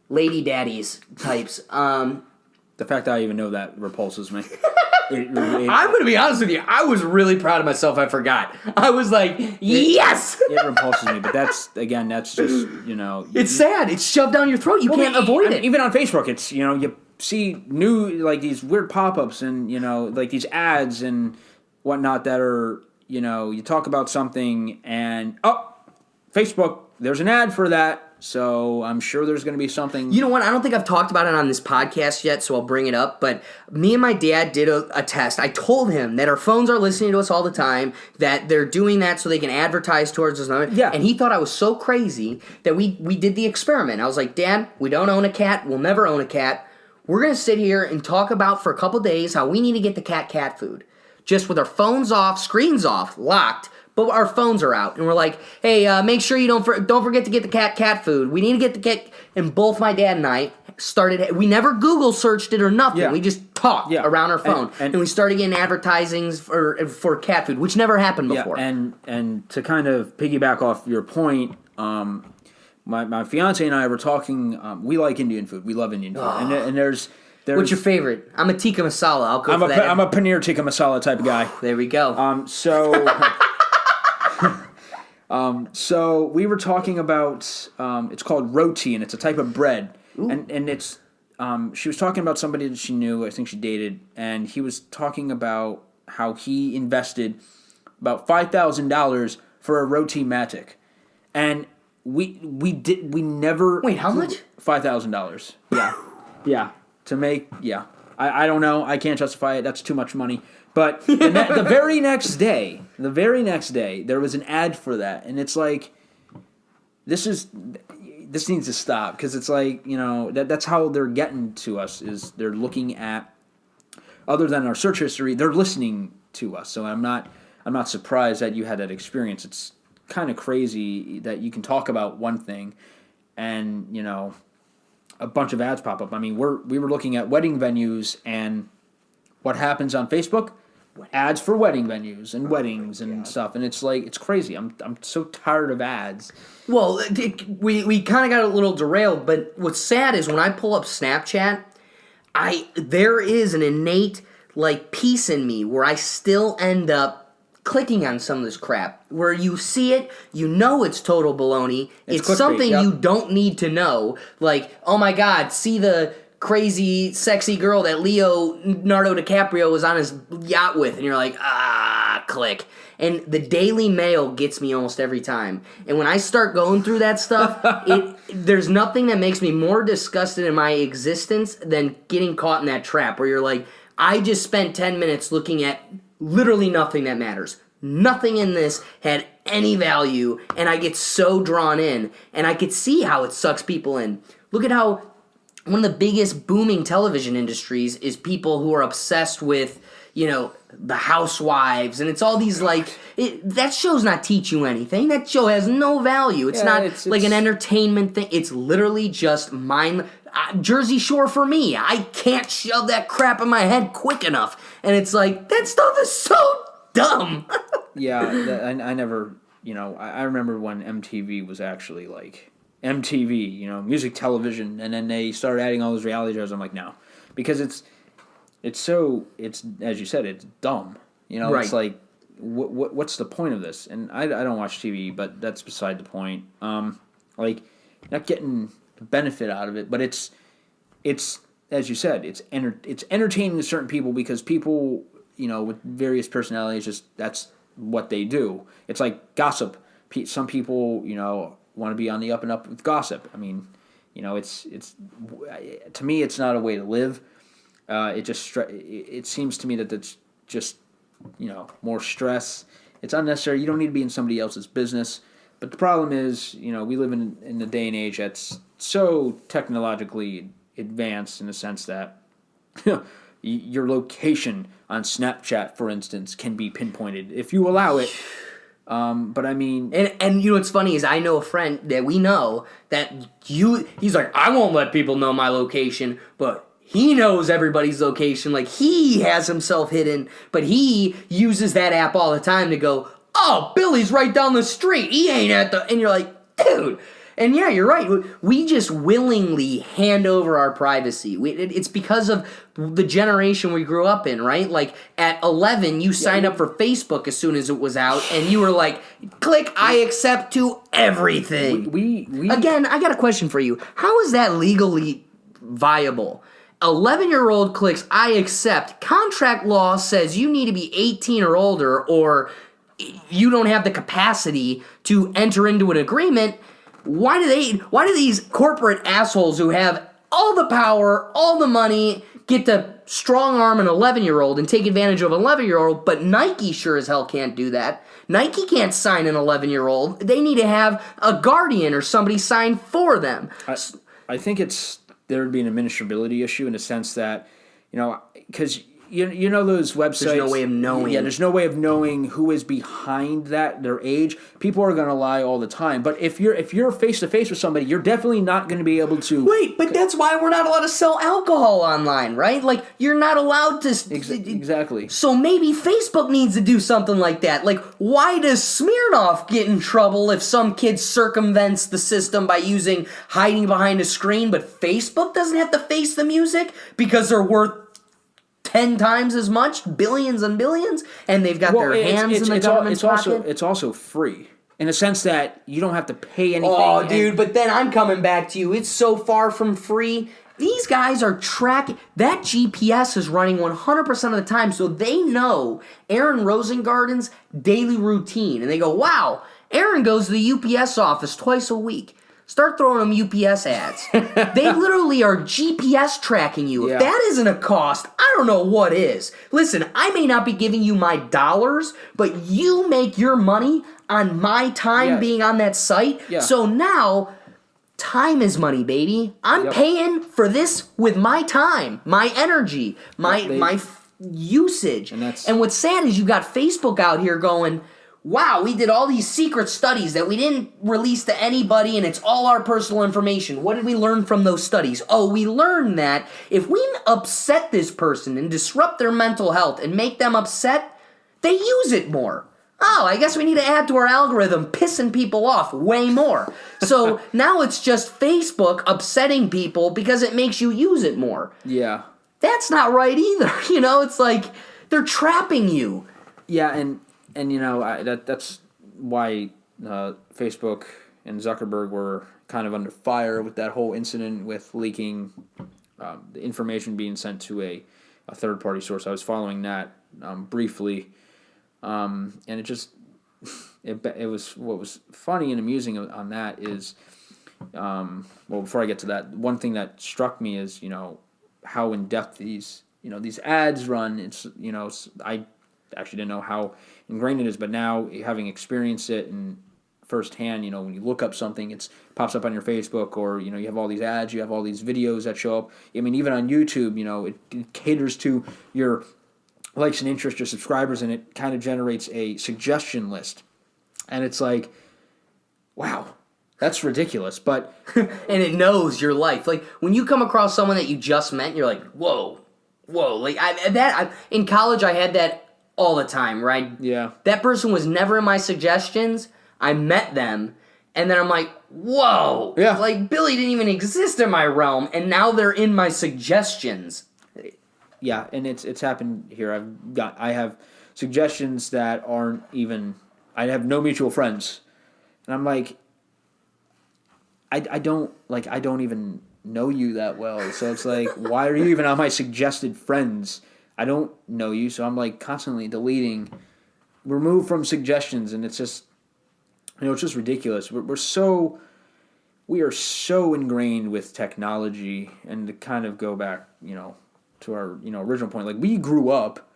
lady daddies types. The fact that I even know that repulses me. I'm going to be honest with you. I was really proud of myself. I forgot. I was like, yes! It repulses me, but that's just, you know... It's sad. It's shoved down your throat. You can't avoid it. Even on Facebook, it's, you know, you see new, like, these weird pop-ups and, you know, like these ads and whatnot that are, you know, you talk about something and, Facebook, there's an ad for that. So I'm sure there's going to be something. You know what? I don't think I've talked about it on this podcast yet, so I'll bring it up. But me and my dad did a test. I told him that our phones are listening to us all the time, that they're doing that so they can advertise towards us. Yeah. And he thought I was so crazy that we did the experiment. I was like, Dad, we don't own a cat. We'll never own a cat. We're going to sit here and talk about for a couple days how we need to get the cat food. Just with our phones off, screens off, locked. But our phones are out, and we're like, hey, make sure you don't forget to get the cat food. We need to get the cat. And both my dad and I started. We never Google searched it or nothing. Yeah. We just talked around our phone, and we started getting advertisings for cat food, which never happened before. And to kind of piggyback off your point, my fiance and I were talking. We like Indian food. We love Indian food, and there's. What's your favorite? I'm a tikka masala. I'll go for that. I'm a paneer tikka masala type of guy. There we go. So we were talking about it's called roti, and it's a type of bread. Ooh. And it's she was talking about somebody that she knew, I think she dated, and he was talking about how he invested about $5,000 for a roti matic, and we never. Wait, how much? $5,000. Yeah. To make I don't know. I can't justify it. That's too much money. But the very next day, there was an ad for that, and it's like, this needs to stop, because it's like, you know, that's how they're getting to us, is they're looking at, other than our search history, they're listening to us. So I'm not surprised that you had that experience. It's kind of crazy that you can talk about one thing, and you know, a bunch of ads pop up. I mean, we were looking at wedding venues, and what happens on Facebook? Ads for wedding venues and weddings and stuff, and it's like, it's crazy. I'm so tired of ads. Well, we kind of got a little derailed, but what's sad is when I pull up Snapchat, there is an innate like piece in me where I still end up clicking on some of this crap. Where you see it, you know it's total baloney. It's something you don't need to know. Like, oh my God, see the crazy, sexy girl that Leonardo DiCaprio was on his yacht with, and you're like, click. And the Daily Mail gets me almost every time. And when I start going through that stuff, there's nothing that makes me more disgusted in my existence than getting caught in that trap where you're like, I just spent 10 minutes looking at literally nothing that matters. Nothing in this had any value, and I get so drawn in, and I could see how it sucks people in. Look at how one of the biggest booming television industries is people who are obsessed with, you know, the housewives, and it's all these like, that show's not teach you anything. That show has no value. It's not like an entertainment thing. It's literally just Jersey Shore for me. I can't shove that crap in my head quick enough. And it's like, that stuff is so dumb. Yeah, I never, I remember when MTV was actually like MTV, music television, and then they started adding all those reality shows. I'm like, no, because it's as you said, it's dumb. Right. It's like, what's the point of this? And I don't watch TV, but that's beside the point. Like, not getting the benefit out of it, but it's as you said, it's entertaining to certain people because people, with various personalities, just that's what they do. It's like gossip. Some people, want to be on the up and up with gossip. I mean, it's to me, it's not a way to live. It seems to me that it's just, more stress. It's unnecessary. You don't need to be in somebody else's business. But the problem is, we live in a day and age that's so technologically advanced in the sense that your location on Snapchat, for instance, can be pinpointed if you allow it. But I mean, and what's funny is I know a friend that we know that he's like, I won't let people know my location, but he knows everybody's location. Like, he has himself hidden, but he uses that app all the time to go, oh, Billy's right down the street. He ain't at the... And you're like, dude. And yeah, you're right. We just willingly hand over our privacy. It's because of the generation we grew up in, right? Like, at 11, you signed up for Facebook as soon as it was out, and you were like, click, I accept to everything. Again, I got a question for you. How is that legally viable? 11-year-old clicks, I accept. Contract law says you need to be 18 or older, or you don't have the capacity to enter into an agreement. Why do these corporate assholes who have all the power, all the money, get to strong arm an 11-year-old and take advantage of an 11-year-old, but Nike sure as hell can't do that. Nike can't sign an 11-year-old. They need to have a guardian or somebody sign for them. I think there would be an administrability issue in the sense that, because those websites. There's no way of knowing. Yeah, there's no way of knowing who is behind that, their age. People are going to lie all the time. But if you're face to face with somebody, you're definitely not going to be able to. Wait, but that's why we're not allowed to sell alcohol online, right? Like, you're not allowed to. Exactly. So maybe Facebook needs to do something like that. Like, why does Smirnoff get in trouble if some kid circumvents the system by hiding behind a screen, but Facebook doesn't have to face the music because they're worth 10 times as much, billions and billions, and they've got their hands in the government's pocket? It's also free, in a sense that you don't have to pay anything. Oh, dude, but then I'm coming back to you. It's so far from free. These guys are tracking. That GPS is running 100% of the time, so they know Aaron Rosengarten's daily routine. And they go, wow, Aaron goes to the UPS office twice a week. Start throwing them UPS ads. They literally are GPS tracking you. Yeah. If that isn't a cost, I don't know what is. Listen, I may not be giving you my dollars, but you make your money on my time being on that site. Yeah. So now, time is money, baby. I'm paying for this with my time, my energy, my usage. And what's sad is you got Facebook out here going, wow, we did all these secret studies that we didn't release to anybody, and it's all our personal information. What did we learn from those studies? Oh, we learned that if we upset this person and disrupt their mental health and make them upset, they use it more. Oh, I guess we need to add to our algorithm pissing people off way more. So now it's just Facebook upsetting people because it makes you use it more. Yeah. That's not right either. It's like they're trapping you. Yeah, and that's why Facebook and Zuckerberg were kind of under fire with that whole incident with leaking the information being sent to a third-party source. I was following that briefly, and it just it was what was funny and amusing on that is, before I get to that, one thing that struck me is how in depth these ads run. It's I actually didn't know how ingrained it is, but now having experienced it and firsthand, when you look up something, it pops up on your Facebook, or you have all these ads, you have all these videos that show up. I mean, even on YouTube, it caters to your likes and interests, your subscribers, and it kind of generates a suggestion list. And it's like, wow, That's ridiculous, but And it knows your life. Like, when you come across someone that you just met, you're like, whoa. Like, in college, I had that all the time, right? yeah. That person was never in my suggestions. I met them, and then I'm like, whoa. Yeah. Like, Billy didn't even exist in my realm, and now they're in my suggestions. Yeah, and it's happened here. I have suggestions that aren't even. I have no mutual friends, and I'm like, I don't even know you that well. So it's like, why are you even on my suggested friends? I don't know you, so I'm like constantly deleting, remove from suggestions, and it's just, it's just ridiculous. We are so ingrained with technology, and to kind of go back, to our original point, like we grew up,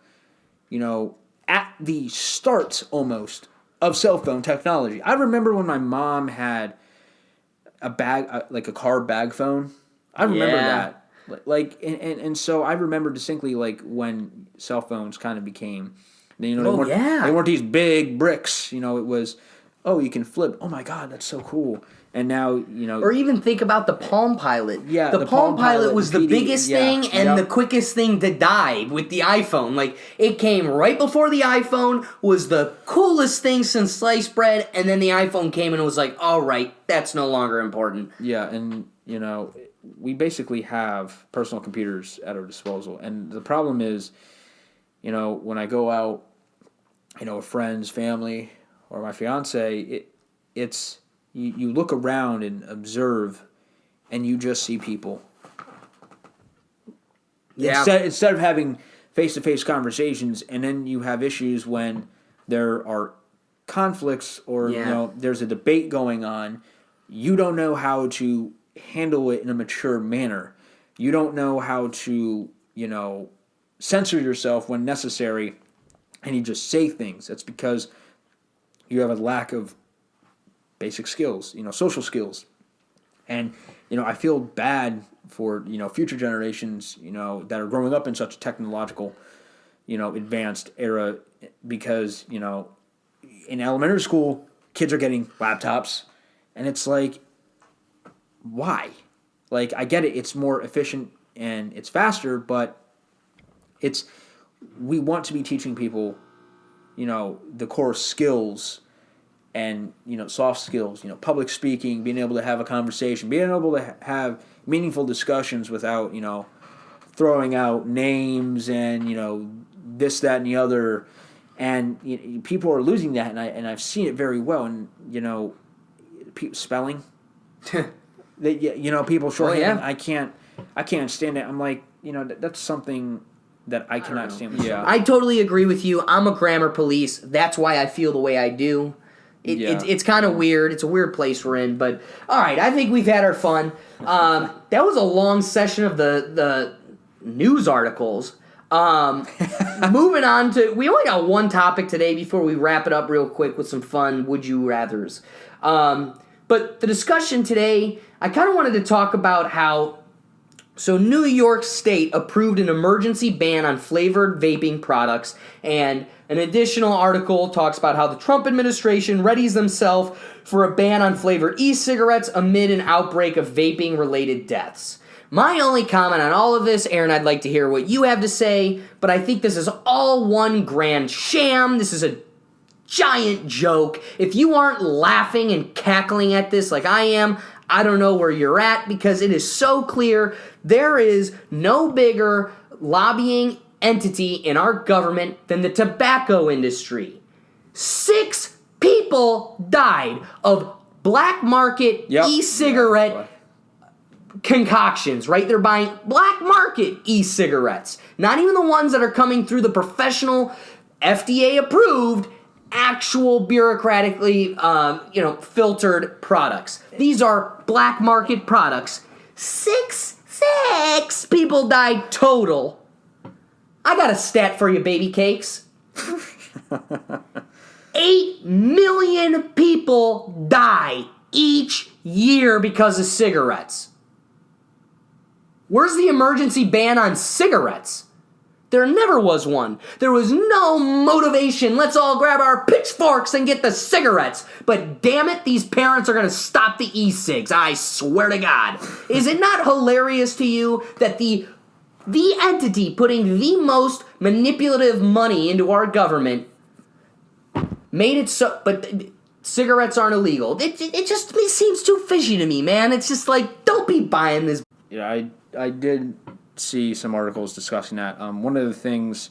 at the start almost of cell phone technology. I remember when my mom had a bag, like a car bag phone. I remember that. Like, and so I remember distinctly, like, when cell phones kind of became, they weren't these big bricks. It was, oh, you can flip. Oh my God, that's so cool. And now, Or even think about the Palm Pilot. Yeah, the Palm Pilot was the PD, biggest thing and the quickest thing to die with the iPhone. Like, it came right before the iPhone, was the coolest thing since sliced bread, and then the iPhone came and it was like, all right, that's no longer important. Yeah, and, we basically have personal computers at our disposal. And the problem is, when I go out, with friends, family, or my fiance, it's... You look around and observe, and you just see people. Yeah. Instead of having face-to-face conversations, and then you have issues when there are conflicts or there's a debate going on, you don't know how to handle it in a mature manner. You don't know how to, censor yourself when necessary, and you just say things. That's because you have a lack of basic skills, social skills. And, I feel bad for, future generations, that are growing up in such a technological, advanced era because, in elementary school, kids are getting laptops, and it's like, why? Like, I get it, it's more efficient and it's faster, but we want to be teaching people, the core skills and, soft skills, public speaking, being able to have a conversation, being able to have meaningful discussions without, throwing out names and, this, that, and the other. And people are losing that, and I've seen it very well. And, spelling. People shorthand. I can't stand it. I'm like, that's something that I cannot stand. Yeah. I totally agree with you. I'm a grammar police. That's why I feel the way I do. It's kind of weird. It's a weird place we're in, but all right. I think we've had our fun. That was a long session of the news articles. Moving on to, we only got one topic today before we wrap it up real quick with some fun would you rathers. But the discussion today, I kind of wanted to talk about how. So New York State approved an emergency ban on flavored vaping products, and an additional article talks about how the Trump administration readies themselves for a ban on flavored e-cigarettes amid an outbreak of vaping-related deaths. My only comment on all of this, Aaron, I'd like to hear what you have to say, but I think this is all one grand sham. This is a giant joke. If you aren't laughing and cackling at this like I am, I don't know where you're at, because it is so clear there is no bigger lobbying entity in our government than the tobacco industry. 6 people died of black market e-cigarette concoctions, right? They're buying black market e-cigarettes. Not even the ones that are coming through the professional, FDA-approved, actual bureaucratically, filtered products. These are black market products. 6 people died total. I got a stat for you, baby cakes. 8 million people die each year because of cigarettes. Where's the emergency ban on cigarettes? There never was one. There was no motivation. Let's all grab our pitchforks and get the cigarettes. But damn it, these parents are going to stop the e-cigs. I swear to God. Is it not hilarious to you that the entity putting the most manipulative money into our government made it so, but cigarettes aren't illegal? It just seems too fishy to me, man. It's just like, don't be buying this. Yeah, I did see some articles discussing that. One of the things,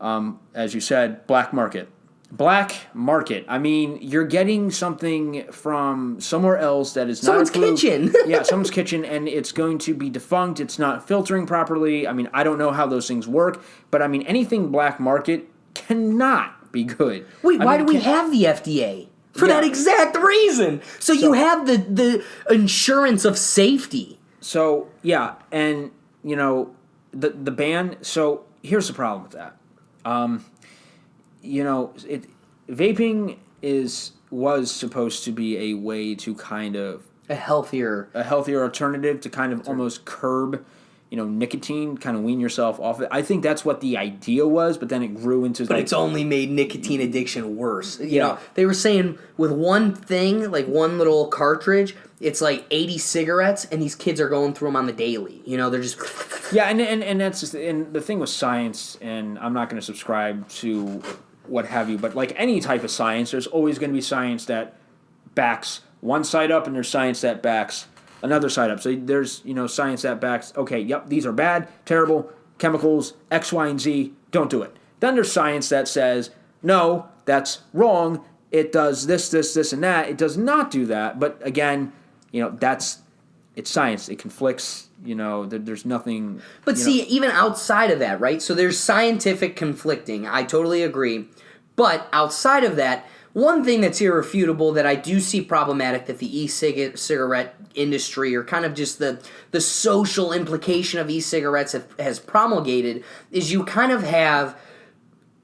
as you said, black market. Black market. I mean, you're getting something from somewhere else that is someone's not approved. kitchen. Yeah, someone's kitchen, and it's going to be defunct. It's not filtering properly. I mean, I don't know how those things work, but I mean, anything black market cannot be good. Wait, why do we have the FDA? For that exact reason. So you have the insurance of safety. So, yeah, and, you know, the ban, so here's the problem with that. You know, vaping was supposed to be a way to kind of a healthier alternative to kind of almost curb, you know, nicotine, kind of wean yourself off it. I think that's what the idea was, but then it grew into. But it's only made nicotine addiction worse. You know, they were saying with one thing, like one little cartridge, it's like 80 cigarettes, and these kids are going through them on the daily. You know, they're just. Yeah, and that's just, and the thing with science, and I'm not going to subscribe to what have you, but like any type of science, there's always going to be science that backs one side up, and there's science that backs another side up. So there's, you know, science that backs, okay, yep, these are bad, terrible, chemicals, X, Y, and Z, don't do it. Then there's science that says, no, that's wrong, it does this, this, this, and that. It does not do that, but again, you know, it's science. It conflicts, you know, there's nothing. But see, even outside of that, right? So there's scientific conflicting. I totally agree. But outside of that, one thing that's irrefutable that I do see problematic that the e-cigarette industry, or kind of just the social implication of e-cigarettes has promulgated, is you kind of have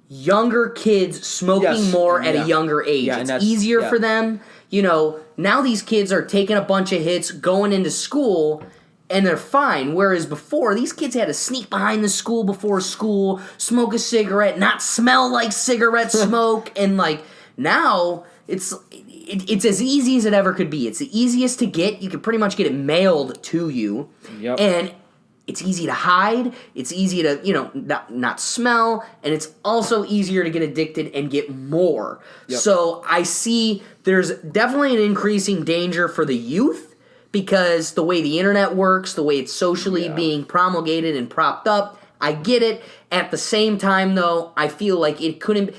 younger kids smoking more at a younger age. Yeah, it's easier for them. You know, now these kids are taking a bunch of hits, going into school, and they're fine. Whereas before, these kids had to sneak behind the school before school, smoke a cigarette, not smell like cigarette smoke, and like now it's as easy as it ever could be. It's the easiest to get. You can pretty much get it mailed to you, and it's easy to hide. It's easy to, you know, not smell, and it's also easier to get addicted and get more. So I see there's definitely an increasing danger for the youth, because the way the internet works, the way it's socially being promulgated and propped up, I get it. At the same time, though, I feel like it couldn't.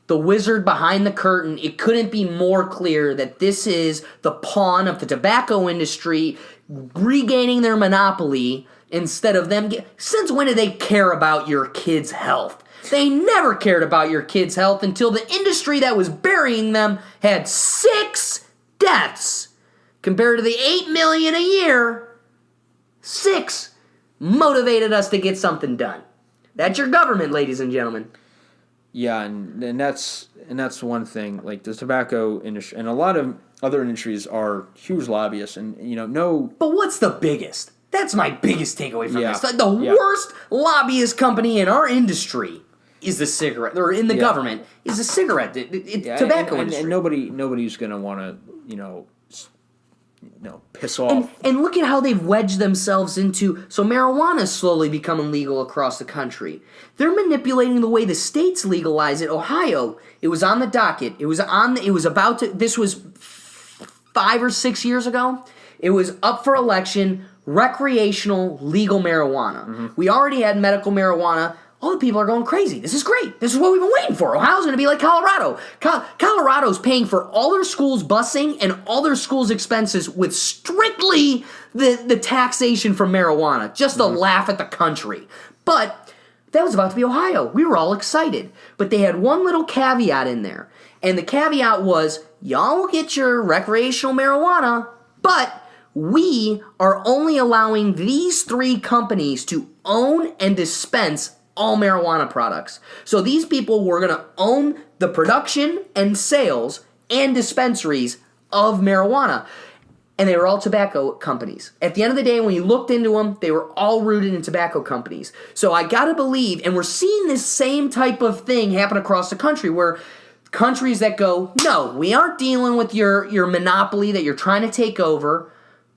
The wizard behind the curtain, it couldn't be more clear that this is the pawn of the tobacco industry regaining their monopoly instead of them. Since when did they care about your kids' health? They never cared about your kids' health until the industry that was burying them had 6 deaths. Compared to the 8 million a year, 6 motivated us to get something done. That's your government, ladies and gentlemen. Yeah, and that's one thing. Like the tobacco industry and a lot of other industries are huge lobbyists, and you know, no. But what's the biggest? That's my biggest takeaway from this. The worst lobbyist company in our industry is the cigarette, or in the government is the cigarette, tobacco industry. And nobody's gonna want to, you know, piss off. And look at how they've wedged themselves into. So marijuana is slowly becoming legal across the country. They're manipulating the way the states legalize it. Ohio, it was on the docket. This was 5 or 6 years ago. It was up for election, recreational legal marijuana. Mm-hmm. We already had medical marijuana. All the people are going crazy. This is great. This is what we've been waiting for. Ohio's going to be like Colorado. Colorado's paying for all their schools' busing and all their schools' expenses with strictly the taxation from marijuana, just to laugh at the country. But that was about to be Ohio. We were all excited. But they had one little caveat in there. And the caveat was, y'all will get your recreational marijuana, but we are only allowing these 3 companies to own and dispense all marijuana products. So these people were going to own the production and sales and dispensaries of marijuana. and they were all tobacco companies. At the end of the day, when you looked into them, they were all rooted in tobacco companies. So I gotta believe, and we're seeing this same type of thing happen across the country, where countries that go, no, we aren't dealing with your monopoly that you're trying to take over.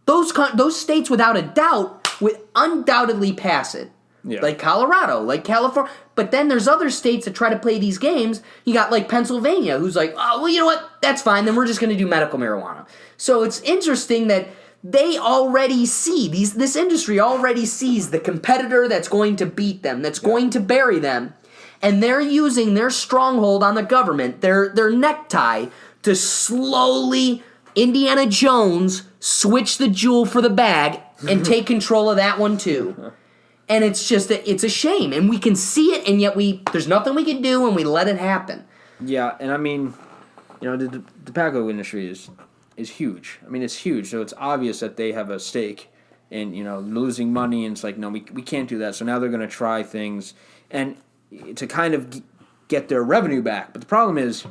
Those states, without a doubt, would undoubtedly pass it. Yeah. Like Colorado, like California. But then there's other states that try to play these games. You got like Pennsylvania, who's like, oh, well, you know what? That's fine. Then we're just going to do medical marijuana. So it's interesting that they already see, this industry already sees the competitor that's going to beat them, that's going to bury them. And they're using their stronghold on the government, their necktie, to slowly, Indiana Jones, switch the jewel for the bag and take control of that one too. And it's just, it's a shame. And we can see it, and yet there's nothing we can do, and we let it happen. Yeah, and I mean, the tobacco industry is huge. I mean, it's huge, so it's obvious that they have a stake in, losing money, and it's like, no, we can't do that. So now they're going to try things and to kind of get their revenue back. But the problem is,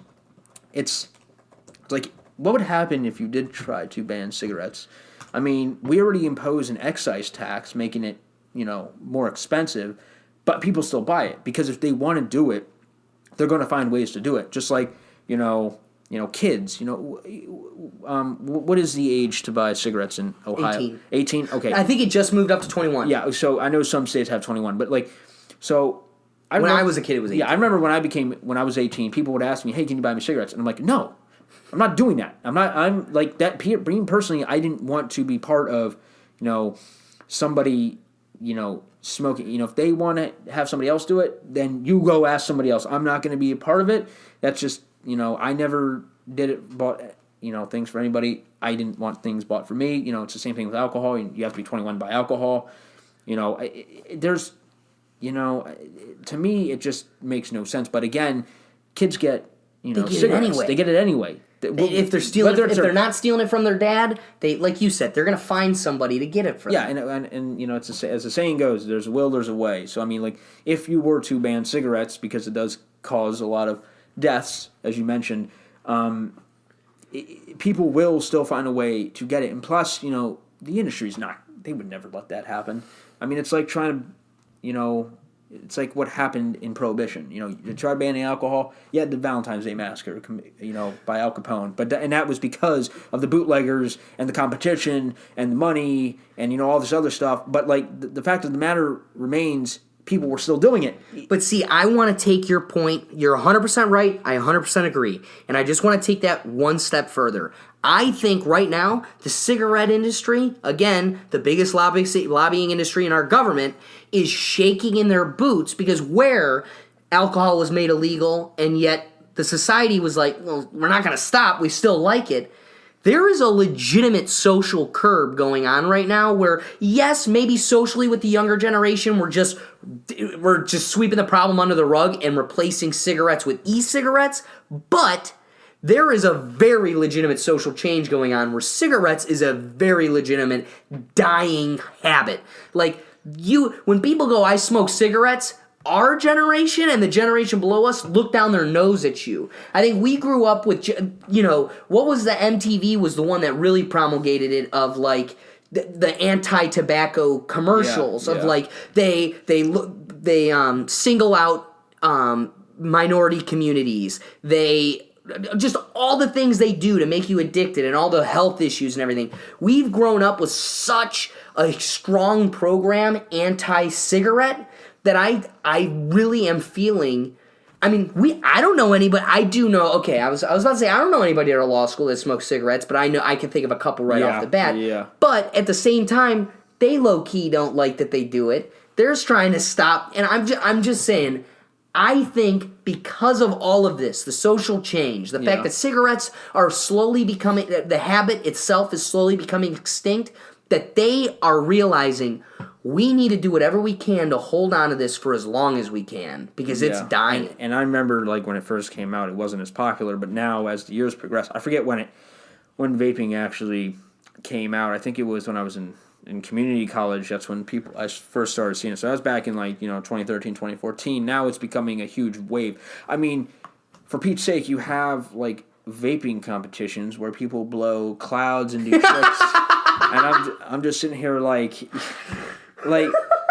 it's like, what would happen if you did try to ban cigarettes? I mean, we already impose an excise tax, making it, more expensive, but people still buy it, because if they want to do it, they're going to find ways to do it. Just like, kids, what is the age to buy cigarettes in Ohio? 18. 18? Okay. I think it just moved up to 21. Yeah, so I know some states have 21, but when I was a kid, it was 18. Yeah, I remember when I was 18, people would ask me, hey, can you buy me cigarettes? And I'm like, no, I'm not doing that. I'm like that. Me personally, I didn't want to be part of, somebody, smoking. If they want to have somebody else do it, then you go ask somebody else. I'm not going to be a part of it. That's just, I never did it, bought, things for anybody. I didn't want things bought for me. It's the same thing with alcohol. You have to be 21 to buy alcohol. There's, to me, it just makes no sense. But again, kids get, cigarettes. They get it anyway. If they're stealing, if they're not stealing it from their dad, they, like you said, they're gonna find somebody to get it from. Yeah, and it's as the saying goes, there's a will, there's a way. So I mean, like, if you were to ban cigarettes, because it does cause a lot of deaths, as you mentioned, people will still find a way to get it. And plus, the industry's not. They would never let that happen. I mean, it's like trying to, it's like what happened in Prohibition. You tried banning alcohol. You had the Valentine's Day Massacre, by Al Capone. And that was because of the bootleggers and the competition and the money and, all this other stuff. But, like, the fact of the matter remains, people were still doing it. But see, I want to take your point. You're 100% right. I 100% agree. And I just want to take that one step further. I think right now, the cigarette industry, again, the biggest lobbying industry in our government, is shaking in their boots, because where alcohol was made illegal and yet the society was like, well, we're not going to stop, we still like it. There is a legitimate social curb going on right now where, yes, maybe socially with the younger generation, we're just sweeping the problem under the rug and replacing cigarettes with e-cigarettes, but there is a very legitimate social change going on where cigarettes is a very legitimate dying habit. Like, when people go, I smoke cigarettes, our generation and the generation below us look down their nose at you. I think we grew up with, what was the MTV was the one that really promulgated it, of like the anti-tobacco commercials of like they single out minority communities. They just all the things they do to make you addicted and all the health issues and everything. We've grown up with such a strong program anti-cigarette that I really am feeling. I mean, I don't know anybody. I do know. Okay, I was about to say I don't know anybody at our law school that smokes cigarettes, but I know I can think of a couple right off the bat. Yeah. But at the same time, they low key don't like that they do it. They're just trying to stop. And I'm just saying, I think because of all of this, the social change, the fact that cigarettes are slowly becoming, the habit itself is slowly becoming extinct, that they are realizing we need to do whatever we can to hold on to this for as long as we can, because it's dying. And I remember, like, when it first came out, it wasn't as popular, but now as the years progress, I forget when vaping actually came out. I think it was when I was in community college. That's when I first started seeing it. So I was back in 2013, 2014. Now it's becoming a huge wave. I mean, for Pete's sake, you have like vaping competitions where people blow clouds and do tricks. I'm just sitting here like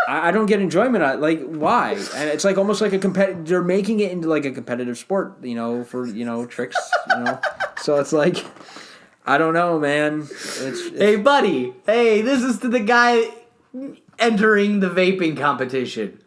I don't get enjoyment out. Like, why? And it's like almost like they're making it into like a competitive sport, for tricks, So it's like, I don't know, man. Hey, buddy. Hey, this is to the guy entering the vaping competition.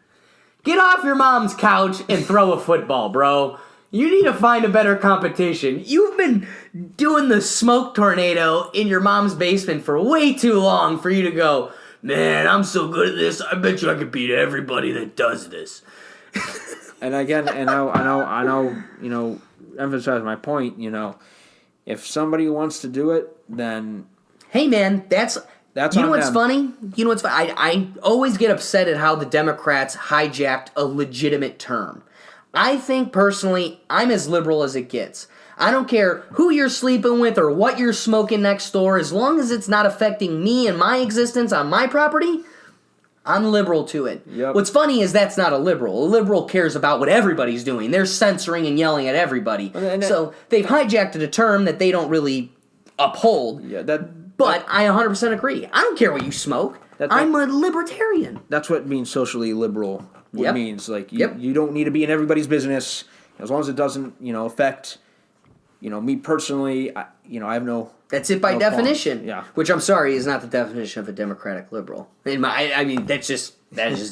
Get off your mom's couch and throw a football, bro. You need to find a better competition. You've been doing the smoke tornado in your mom's basement for way too long for you to go, man, I'm so good at this. I bet you I could beat everybody that does this. And again, I know, emphasize my point, if somebody wants to do it, then hey, man, that's you know what's them. funny? You know what's funny? I always get upset at how the Democrats hijacked a legitimate term. I think, personally, I'm as liberal as it gets. I don't care who you're sleeping with or what you're smoking next door, as long as it's not affecting me and my existence on my property, I'm liberal to it. Yep. What's funny is that's not a liberal. A liberal cares about what everybody's doing. They're censoring and yelling at everybody. So they've hijacked a term that they don't really uphold. Yeah, But I 100% agree. I don't care what you smoke. I'm a libertarian. That's what being socially liberal means. Like, Yep. you don't need to be in everybody's business as long as it doesn't, affect, me personally. I have no. That's it by definition. Qualms. Yeah. Which I'm sorry is not the definition of a democratic liberal. That just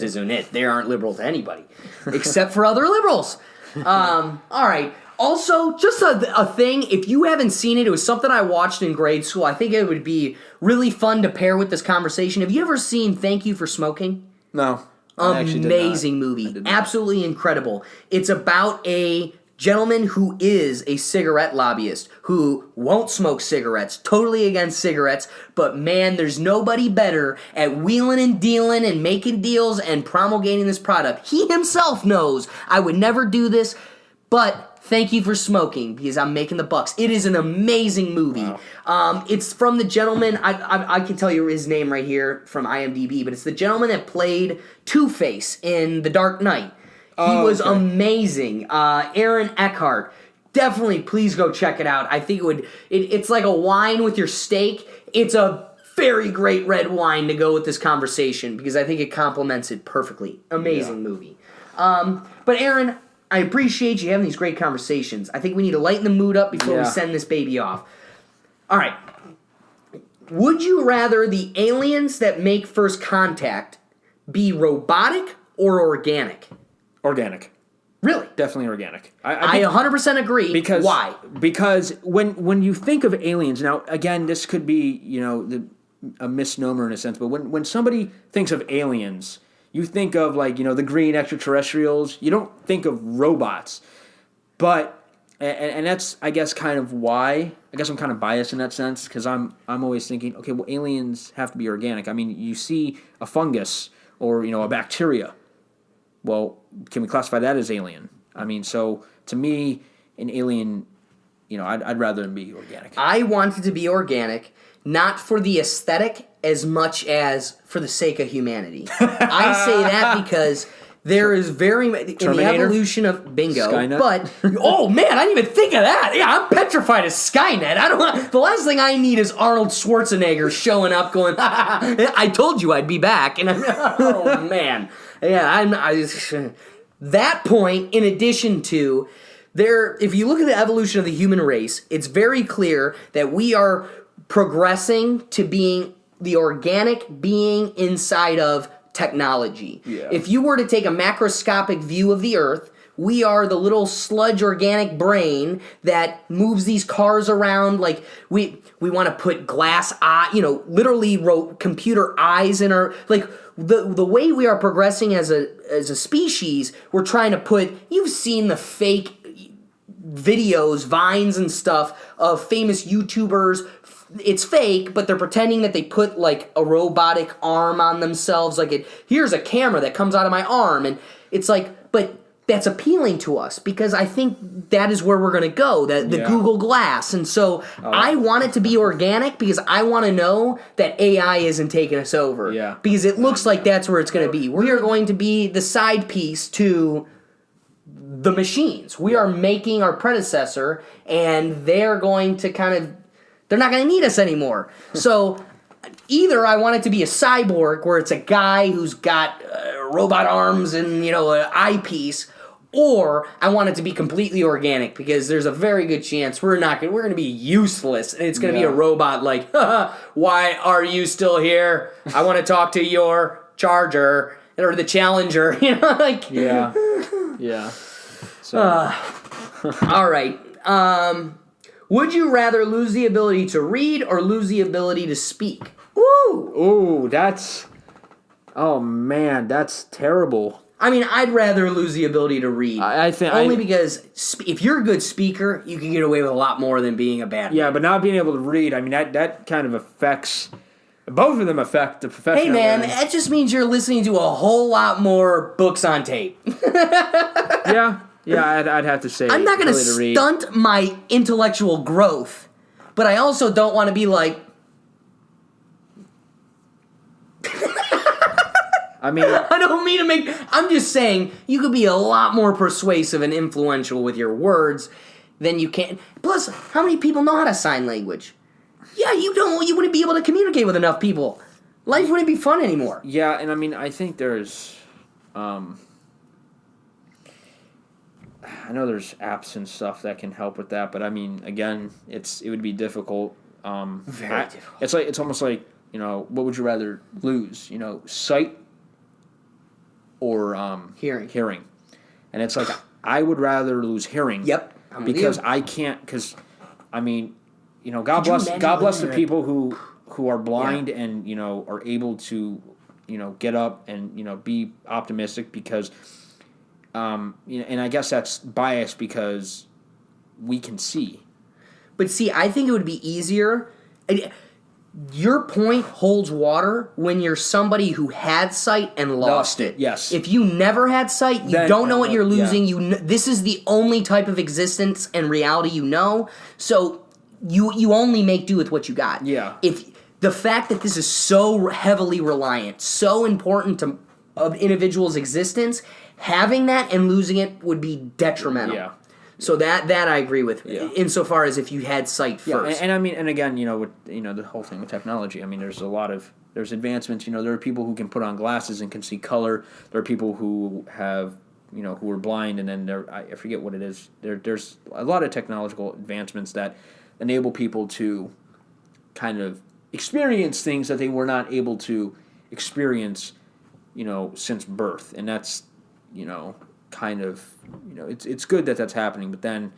isn't it. They aren't liberal to anybody, except for other liberals. All right. Also, just a thing, if you haven't seen it, it was something I watched in grade school. I think it would be really fun to pair with this conversation. Have you ever seen Thank You for Smoking? No. Amazing movie. Absolutely incredible. It's about a gentleman who is a cigarette lobbyist who won't smoke cigarettes, totally against cigarettes, but man, there's nobody better at wheeling and dealing and making deals and promulgating this product. He himself knows, I would never do this, but thank you for smoking because I'm making the bucks. It is an amazing movie. Wow. It's from the gentleman, I can tell you his name right here from IMDb, but it's the gentleman that played Two-Face in The Dark Knight. He was amazing. Aaron Eckhart. Definitely, please go check it out. I think it's like a wine with your steak. It's a very great red wine to go with this conversation because I think it complements it perfectly. Amazing movie. But Aaron, I appreciate you having these great conversations. I think we need to lighten the mood up before we send this baby off. All right. Would you rather the aliens that make first contact be robotic or organic? Organic. Really? Definitely organic. I 100% agree. Because why? Because when you think of aliens, now again, this could be a misnomer in a sense, but when somebody thinks of aliens, you think of the green extraterrestrials. You don't think of robots, but and that's I guess kind of why. I guess I'm kind of biased in that sense because I'm always thinking, okay, well, aliens have to be organic. I mean, you see a fungus or a bacteria. Well, can we classify that as alien? I mean, so to me, an alien, I'd rather them be organic. I want it to be organic, not for the aesthetic as much as for the sake of humanity. I say that because there is in the evolution of bingo. Skynet. But oh man, I didn't even think of that. Yeah, I'm petrified of Skynet. The last thing I need is Arnold Schwarzenegger showing up, going, "I told you I'd be back." And oh man. Yeah, that point, in addition to, if you look at the evolution of the human race, it's very clear that we are progressing to being the organic being inside of technology. Yeah. If you were to take a macroscopic view of the Earth, we are the little sludge organic brain that moves these cars around. Like we want to put glass eye, literally computer eyes in our the way we are progressing as a species. We're trying to put. You've seen the fake videos, vines and stuff of famous YouTubers. It's fake, but they're pretending that they put like a robotic arm on themselves. Here's a camera that comes out of my arm, and it's like, but that's appealing to us because I think that is where we're going to go, the Google Glass. And so I want it to be organic because I want to know that AI isn't taking us over. Yeah. Because it looks like that's where it's going to be. We are going to be the side piece to the machines. We are making our predecessor, and they're going to they're not going to need us anymore. So either I want it to be a cyborg where it's a guy who's got robot arms and, an eyepiece, or I want it to be completely organic because there's a very good chance we're going to be useless and it's going to be a robot like, why are you still here? I want to talk to your charger or the Challenger, Yeah. So. All right. Would you rather lose the ability to read or lose the ability to speak? Ooh, that's terrible. I mean, I'd rather lose the ability to read. I think only because if you're a good speaker, you can get away with a lot more than being a bad. Yeah, but not being able to read, I mean, that kind of affects. Both of them affect the professional. Hey, man, that just means you're listening to a whole lot more books on tape. Yeah, I'd have to say. I'm not going to stunt my intellectual growth, but I also don't want to be like. I mean, I don't mean to make. I'm just saying you could be a lot more persuasive and influential with your words than you can. Plus, how many people know how to sign language? Yeah, you wouldn't be able to communicate with enough people. Life wouldn't be fun anymore. Yeah, and I mean, I think there's, I know there's apps and stuff that can help with that, but I mean, again, it would be difficult. Very difficult. It's almost like, what would you rather lose? Sight or hearing, and it's like I would rather lose hearing. Yep, because I can't. Because I mean, God bless the people who are blind and are able to get up and be optimistic because and I guess that's biased because we can see. But see, I think it would be easier. Your point holds water when you're somebody who had sight and lost it. Yes. If you never had sight, you don't know what you're losing. Yeah. This is the only type of existence and reality you know. So you only make do with what you got. Yeah. If the fact that this is so heavily reliant, so important to of individual's existence, having that and losing it would be detrimental. Yeah. So that I agree with, insofar as if you had sight first. Yeah, and I mean, and again, with the whole thing with technology. I mean, there's advancements. There are people who can put on glasses and can see color. There are people who have who are blind, and then I forget what it is. There's a lot of technological advancements that enable people to kind of experience things that they were not able to experience, since birth, and that's kind of it's good that that's happening, but then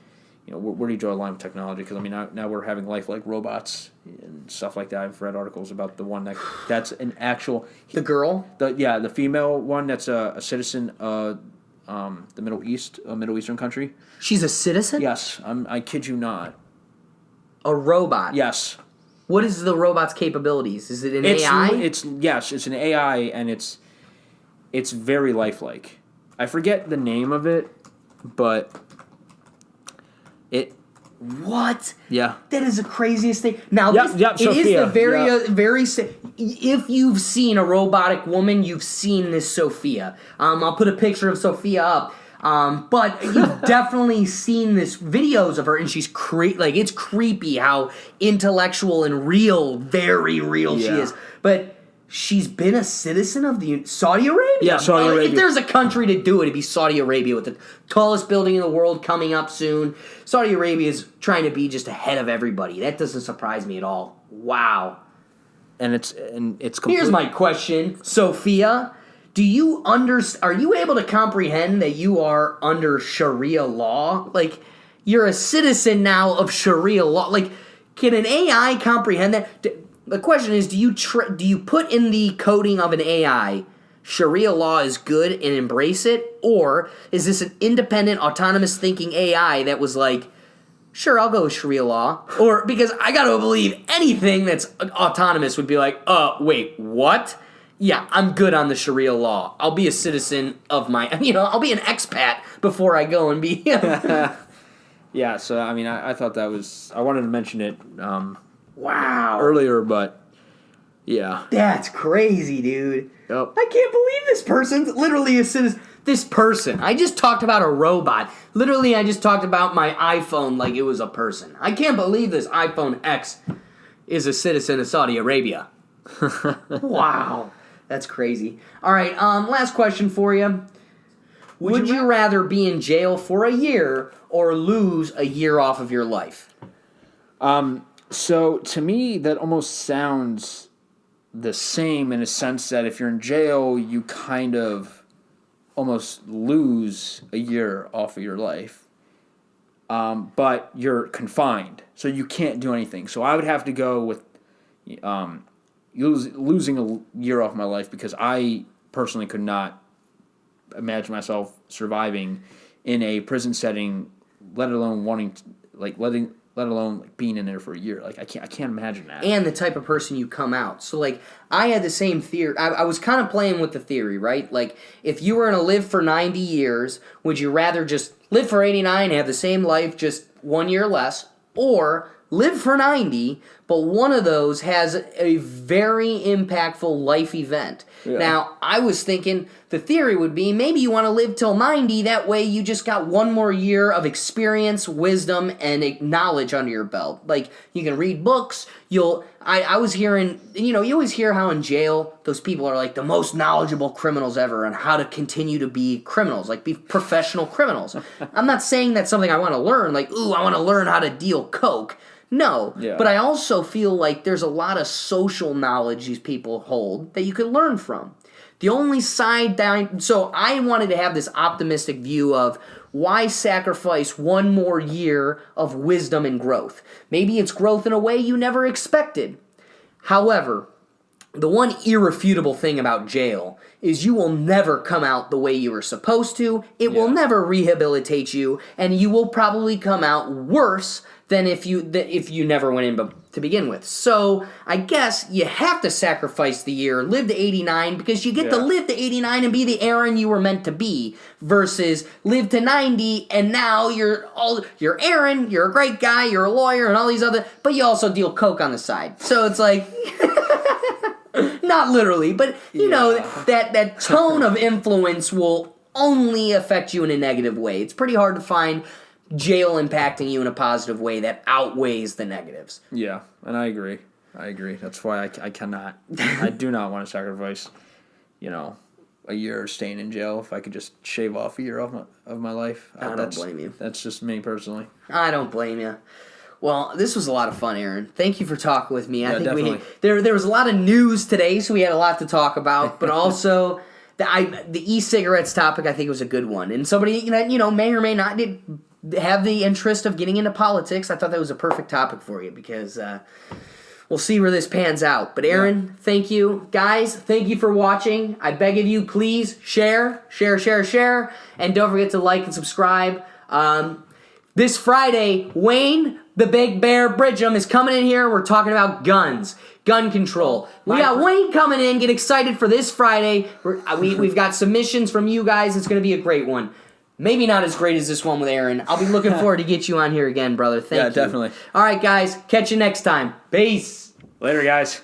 where do you draw a line with technology? Because I mean now we're having lifelike robots and stuff like that. I've read articles about the one that's an actual the girl, the female one that's a citizen of the Middle East, a Middle Eastern country. She's a citizen? Yes, I kid you not. A robot? Yes. What is the robot's capabilities? Is it an AI? It's an AI, and it's very lifelike. I forget the name of it, but it. What? Yeah. That is the craziest thing. Now, it is the very. If you've seen a robotic woman, you've seen this Sophia. I'll put a picture of Sophia up. But you've definitely seen this videos of her, and she's it's creepy how intellectual and real, very real she is. But she's been a citizen of the Saudi Arabia. Yeah, Saudi Arabia. If there's a country to do it, it'd be Saudi Arabia with the tallest building in the world coming up soon. Saudi Arabia is trying to be just ahead of everybody. That doesn't surprise me at all. Wow. And it's Here's my question, Sophia. Do you are you able to comprehend that you are under Sharia law? Like, you're a citizen now of Sharia law. Like, can an AI comprehend that? The question is, do you put in the coding of an AI, Sharia law is good and embrace it? Or is this an independent, autonomous thinking AI that was like, sure, I'll go with Sharia law? Or, because I gotta believe anything that's autonomous would be like, wait, what? Yeah, I'm good on the Sharia law. I'll be a citizen of my, I'll be an expat before I go and be. Yeah, so, I mean, I thought that was, I wanted to mention it wow. earlier, but, yeah. That's crazy, dude. Yep. I can't believe this person's literally a citizen. This person. I just talked about a robot. Literally, I just talked about my iPhone like it was a person. I can't believe this iPhone X is a citizen of Saudi Arabia. Wow. That's crazy. All right, last question for you. Would you rather be in jail for a year or lose a year off of your life? So to me, that almost sounds the same in a sense that if you're in jail, you kind of almost lose a year off of your life. But you're confined, so you can't do anything. So I would have to go with losing a year off my life because I personally could not imagine myself surviving in a prison setting, let alone being in there for a year. Like I can't imagine that. And the type of person you come out. So like I had the same theory. I was kind of playing with the theory, right? Like if you were going to live for 90 years, would you rather just live for 89 and have the same life, just 1 year less, or live for 90, but one of those has a very impactful life event? Yeah. Now, I was thinking the theory would be maybe you want to live till 90, that way you just got 1 more year of experience, wisdom, and knowledge under your belt. Like, you can read books, I was hearing, you always hear how in jail those people are like the most knowledgeable criminals ever on how to continue to be criminals, like be professional criminals. I'm not saying that's something I want to learn, like, ooh, I want to learn how to deal coke. No, yeah. But I also feel like there's a lot of social knowledge these people hold that you can learn from. The only side down, so I wanted to have this optimistic view of why sacrifice 1 more year of wisdom and growth. Maybe it's growth in a way you never expected. However, the one irrefutable thing about jail is you will never come out the way you were supposed to. It will never rehabilitate you, and you will probably come out worse than if you never went in to begin with. So I guess you have to sacrifice the year, live to 89, because you get to live to 89 and be the Aaron you were meant to be, versus live to 90 and now you're Aaron, you're a great guy, you're a lawyer and all these other, but you also deal coke on the side. So it's like, not literally, but you know, that tone of influence will only affect you in a negative way. It's pretty hard to find jail impacting you in a positive way that outweighs the negatives. Yeah, and I agree. That's why I cannot. I do not want to sacrifice, a year staying in jail if I could just shave off a year of my life. I don't blame you. That's just me personally. I don't blame you. Well, this was a lot of fun, Aaron. Thank you for talking with me. I think definitely. There was a lot of news today, so we had a lot to talk about, but also the e-cigarettes topic I think was a good one. And somebody may or may not have the interest of getting into politics. I thought that was a perfect topic for you because we'll see where this pans out. But Aaron, thank you. Guys, thank you for watching. I beg of you, please share. And don't forget to like and subscribe. This Friday, Wayne, the Big Bear Bridgham, is coming in here. We're talking about guns. Gun control. We got Wayne coming in. Get excited for this Friday. We've got submissions from you guys. It's going to be a great one. Maybe not as great as this one with Aaron. I'll be looking forward to get you on here again, brother. Thank you. Yeah, definitely. All right, guys. Catch you next time. Peace. Later, guys.